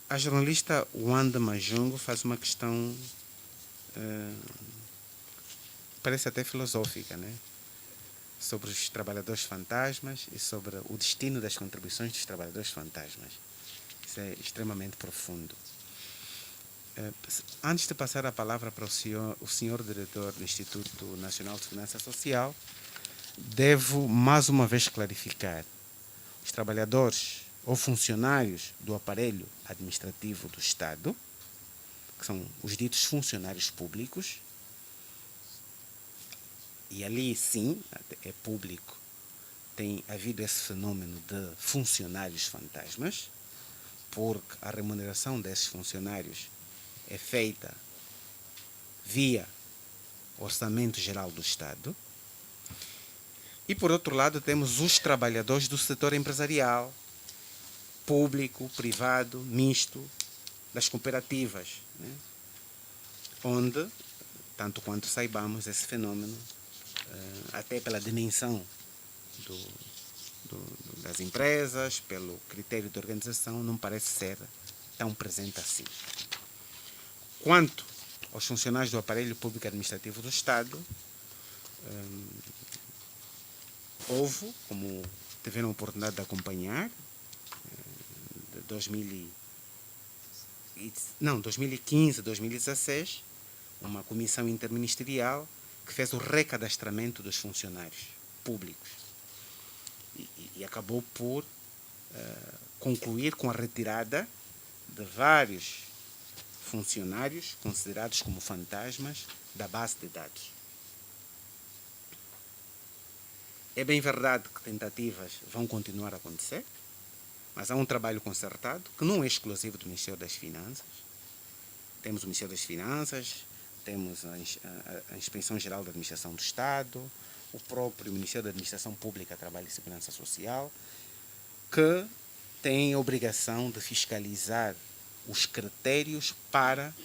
A jornalista Wanda Majongo faz uma questão, parece até filosófica, né? Sobre os trabalhadores fantasmas e sobre o destino das contribuições dos trabalhadores fantasmas. Isso é extremamente profundo. Antes de passar a palavra para o senhor diretor do Instituto Nacional de Segurança Social, devo mais uma vez clarificar: os trabalhadores ou funcionários do aparelho administrativo do Estado, que são os ditos funcionários públicos, e ali sim, é público, tem havido esse fenômeno de funcionários fantasmas, porque a remuneração desses funcionários é feita via Orçamento Geral do Estado. E, por outro lado, temos os trabalhadores do setor empresarial, público, privado, misto, das cooperativas, né? Onde, tanto quanto saibamos, esse fenômeno, até pela dimensão das empresas, pelo critério de organização, não parece ser tão presente assim. Quanto aos funcionários do aparelho público administrativo do Estado, houve, como tiveram a oportunidade de acompanhar, de 2015, 2016, uma comissão interministerial que fez o recadastramento dos funcionários públicos e acabou por concluir com a retirada de vários funcionários considerados como fantasmas da base de dados. É bem verdade que tentativas vão continuar a acontecer, mas há um trabalho concertado que não é exclusivo do Ministério das Finanças. Temos o Ministério das Finanças, temos a Inspeção Geral da Administração do Estado, o próprio Ministério da Administração Pública, Trabalho e Segurança Social, que tem a obrigação de fiscalizar os critérios para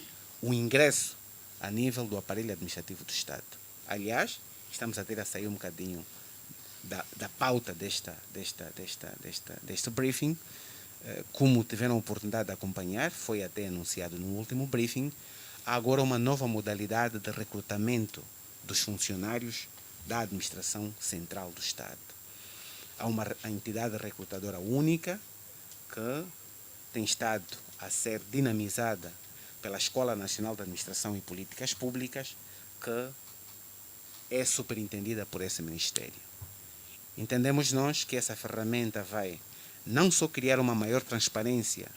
o ingresso a nível do aparelho administrativo do Estado. Aliás, estamos a ter a sair um bocadinho da pauta deste briefing. Como tiveram a oportunidade de acompanhar, foi até anunciado no último briefing, há agora uma nova modalidade de recrutamento dos funcionários da administração central do Estado. Há uma entidade recrutadora única que tem estado a ser dinamizada pela Escola Nacional de Administração e Políticas Públicas, que é superintendida por esse Ministério. Entendemos nós que essa ferramenta vai não só criar uma maior transparência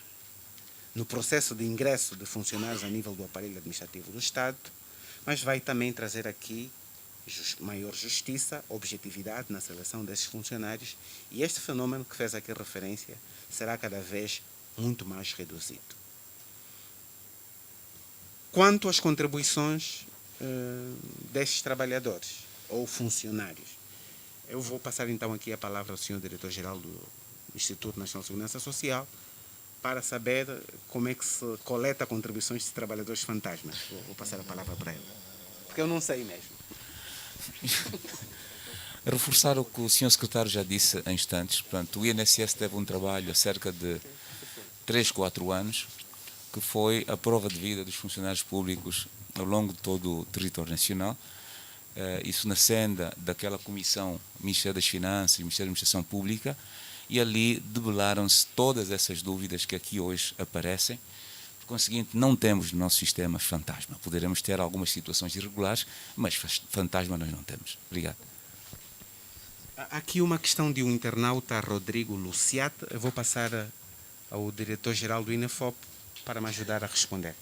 no processo de ingresso de funcionários a nível do aparelho administrativo do Estado, mas vai também trazer aqui maior justiça, objetividade na seleção desses funcionários, e este fenômeno que fez aqui referência será cada vez muito mais reduzido. Quanto às contribuições destes trabalhadores ou funcionários, eu vou passar então aqui a palavra ao senhor diretor-geral do Instituto Nacional de Segurança Social para saber como é que se coleta contribuições de trabalhadores fantasmas. Vou passar a palavra para ele, porque eu não sei mesmo. Reforçar o que o senhor secretário já disse há instantes. Portanto, o INSS teve um trabalho há cerca de 3, 4 anos, que foi a prova de vida dos funcionários públicos ao longo de todo o território nacional. Isso na senda daquela comissão Ministério das Finanças e Ministério da Administração Pública, e ali debelaram-se todas essas dúvidas que aqui hoje aparecem. Por conseguinte, não temos no nosso sistema fantasma. Poderemos ter algumas situações irregulares, mas fantasma nós não temos. Obrigado. Há aqui uma questão de um internauta, Rodrigo Luciate. Eu vou passar ao diretor-geral do INEFOP para me ajudar a responder.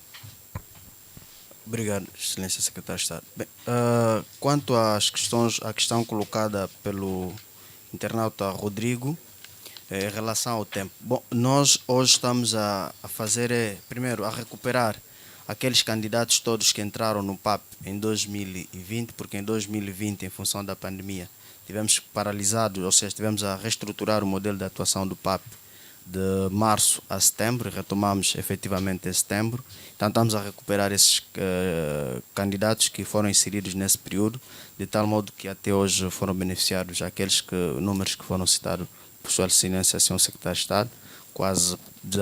Obrigado, Excelência Secretária de Estado. Bem, quanto às questões, à questão colocada pelo internauta Rodrigo, em relação ao tempo. Bom, nós hoje estamos a fazer, primeiro, a recuperar aqueles candidatos todos que entraram no PAP em 2020, porque em 2020, em função da pandemia, tivemos paralisado, ou seja, tivemos a reestruturar o modelo de atuação do PAP de março a setembro, e retomamos efetivamente em setembro. Então estamos a recuperar esses candidatos que foram inseridos nesse período, de tal modo que até hoje foram beneficiados aqueles números que foram citados por sua excelência, senhor secretário de Estado, quase de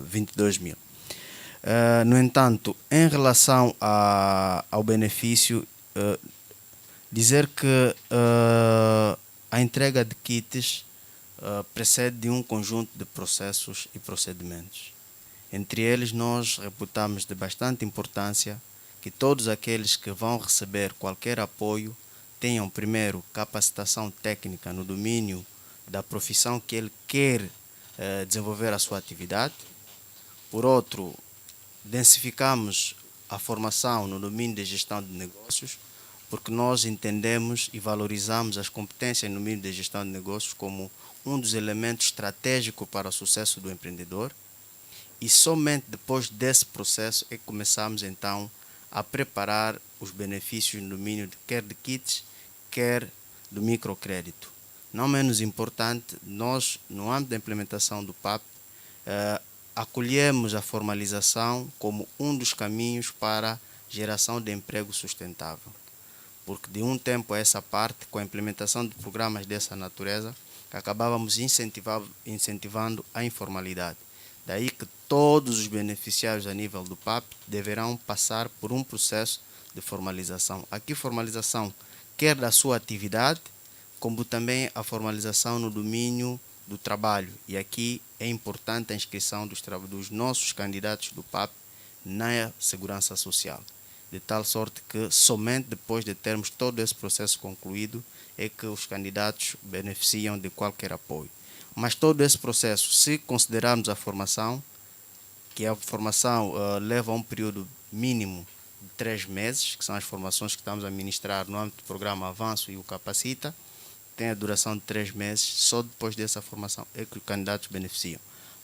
22 mil. No entanto, em relação ao benefício, dizer que a entrega de kits precede de um conjunto de processos e procedimentos. Entre eles, nós reputamos de bastante importância que todos aqueles que vão receber qualquer apoio tenham, primeiro, capacitação técnica no domínio da profissão que ele quer desenvolver a sua atividade. Por outro, densificamos a formação no domínio de gestão de negócios, porque nós entendemos e valorizamos as competências no domínio de gestão de negócios como um dos elementos estratégicos para o sucesso do empreendedor. E somente depois desse processo é que começamos então a preparar os benefícios no domínio quer de kits, quer do microcrédito. Não menos importante, nós, no âmbito da implementação do PAP, acolhemos a formalização como um dos caminhos para a geração de emprego sustentável. Porque de um tempo a essa parte, com a implementação de programas dessa natureza, acabávamos incentivando a informalidade. Daí que todos os beneficiários a nível do PAP deverão passar por um processo de formalização. Aqui formalização quer da sua atividade, como também a formalização no domínio do trabalho. E aqui é importante a inscrição dos nossos candidatos do PAP na Segurança Social. De tal sorte que somente depois de termos todo esse processo concluído é que os candidatos beneficiam de qualquer apoio. Mas todo esse processo, se considerarmos a formação, que a formação leva a um período mínimo de 3 meses, que são as formações que estamos a ministrar no âmbito do programa Avanço e o Capacita, tem a duração de 3 meses, só depois dessa formação é que os candidatos beneficiam.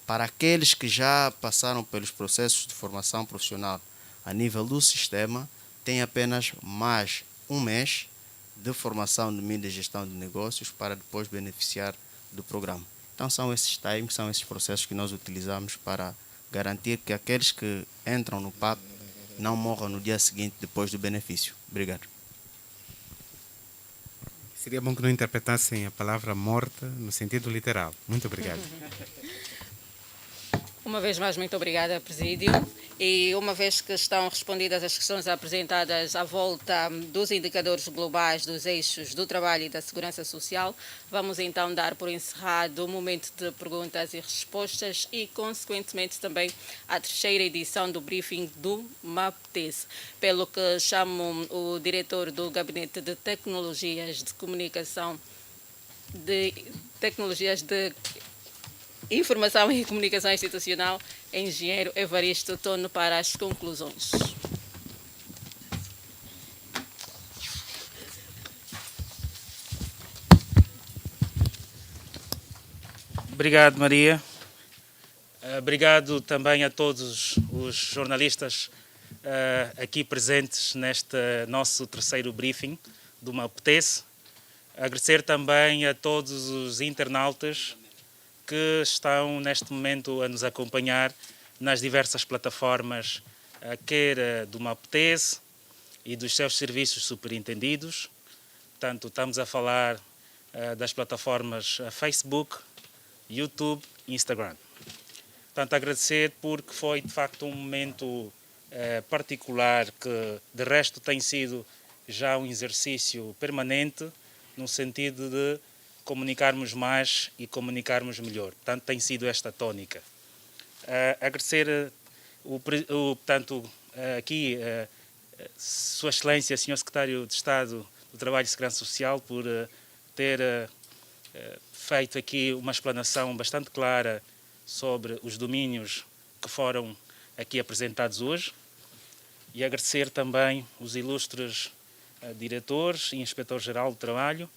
Para aqueles que já passaram pelos processos de formação profissional a nível do sistema, tem apenas mais 1 mês de formação no domínio de gestão de negócios para depois beneficiar do programa. Então são esses times, são esses processos que nós utilizamos para garantir que aqueles que entram no PAP não morram no dia seguinte depois do benefício. Obrigado. Seria bom que não interpretassem a palavra morta no sentido literal. Muito obrigado. Uma vez mais, muito obrigada, Presídio. E uma vez que estão respondidas as questões apresentadas à volta dos indicadores globais dos eixos do trabalho e da segurança social, vamos então dar por encerrado o momento de perguntas e respostas e, consequentemente, também a 3ª edição do briefing do MAPTES, pelo que chamo o diretor do Gabinete de Tecnologias de Comunicação, de Informação e Comunicação Institucional, engenheiro Evaristo Tono para as conclusões. Obrigado, Maria. Obrigado também a todos os jornalistas aqui presentes neste nosso terceiro briefing do MAPTES. Agradecer também a todos os internautas que estão neste momento a nos acompanhar nas diversas plataformas, quer do MAPTES e dos seus serviços superintendidos. Portanto, estamos a falar das plataformas Facebook, YouTube e Instagram. Portanto, agradecer porque foi de facto um momento particular que de resto tem sido já um exercício permanente no sentido de comunicarmos mais e comunicarmos melhor. Portanto, tem sido esta tónica. Agradecer portanto, aqui Sua Excelência, Sr. Secretário de Estado do Trabalho e Segurança Social, por ter feito aqui uma explanação bastante clara sobre os domínios que foram aqui apresentados hoje, e agradecer também os ilustres diretores e inspetor-geral do trabalho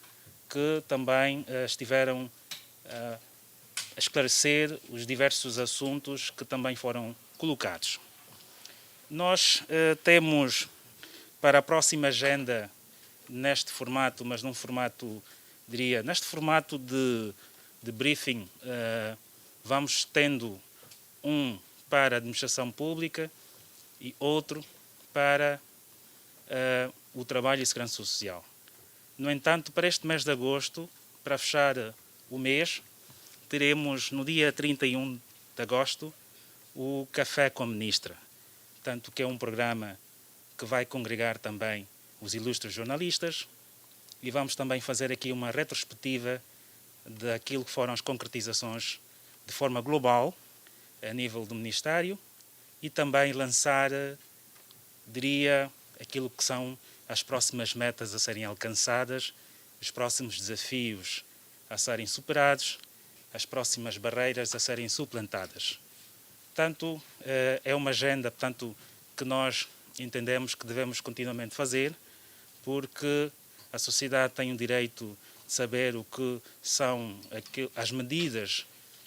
que também estiveram a esclarecer os diversos assuntos que também foram colocados. Nós temos para a próxima agenda neste formato, mas num formato, diria, neste formato de briefing, vamos tendo um para a administração pública e outro para o trabalho e segurança social. No entanto, para este mês de agosto, para fechar o mês, teremos no dia 31 de agosto o Café com a Ministra, portanto, que é um programa que vai congregar também os ilustres jornalistas, e vamos também fazer aqui uma retrospectiva daquilo que foram as concretizações de forma global, a nível do Ministério, e também lançar, diria, aquilo que são as próximas metas a serem alcançadas, os próximos desafios a serem superados, as próximas barreiras a serem suplantadas. Portanto, é uma agenda, portanto, que nós entendemos que devemos continuamente fazer, porque a sociedade tem o direito de saber o que são as medidas,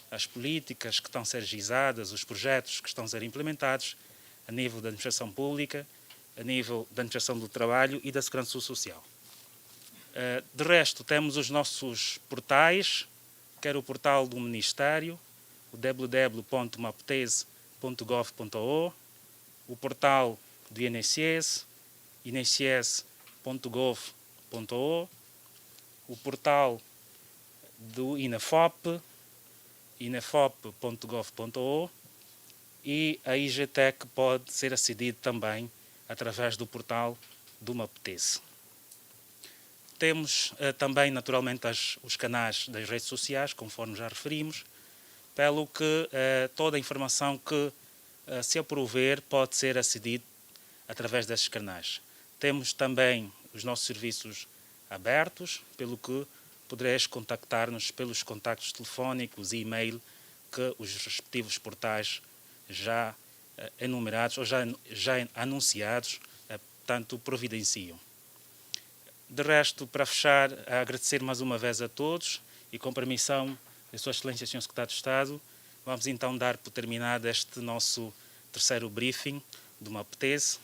as políticas que estão a ser realizadas, os projetos que estão a ser implementados a nível da administração pública, a nível da administração do trabalho e da segurança social. De resto, temos os nossos portais, quer o portal do Ministério, o www.maptes.gov.o, o portal do INSS, inss.gov.o, o portal do INAFOP, inafop.gov.o, e a IGTEC pode ser acedido também através do portal do MAPTES. Temos também, naturalmente, os canais das redes sociais, conforme já referimos, pelo que toda a informação que se aprover pode ser acedido através desses canais. Temos também os nossos serviços abertos, pelo que podereis contactar-nos pelos contactos telefónicos e e-mail que os respectivos portais já enumerados ou já anunciados, portanto, providenciam. De resto, para fechar, agradecer mais uma vez a todos e, com permissão de Sua Excelência, Sr. Secretário de Estado, vamos então dar por terminado este nosso terceiro briefing do MAPTES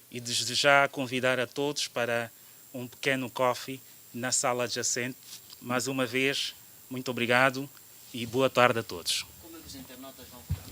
e desde já convidar a todos para um pequeno coffee na sala adjacente. Mais uma vez, muito obrigado e boa tarde a todos. Como é que os internautas vão ficar?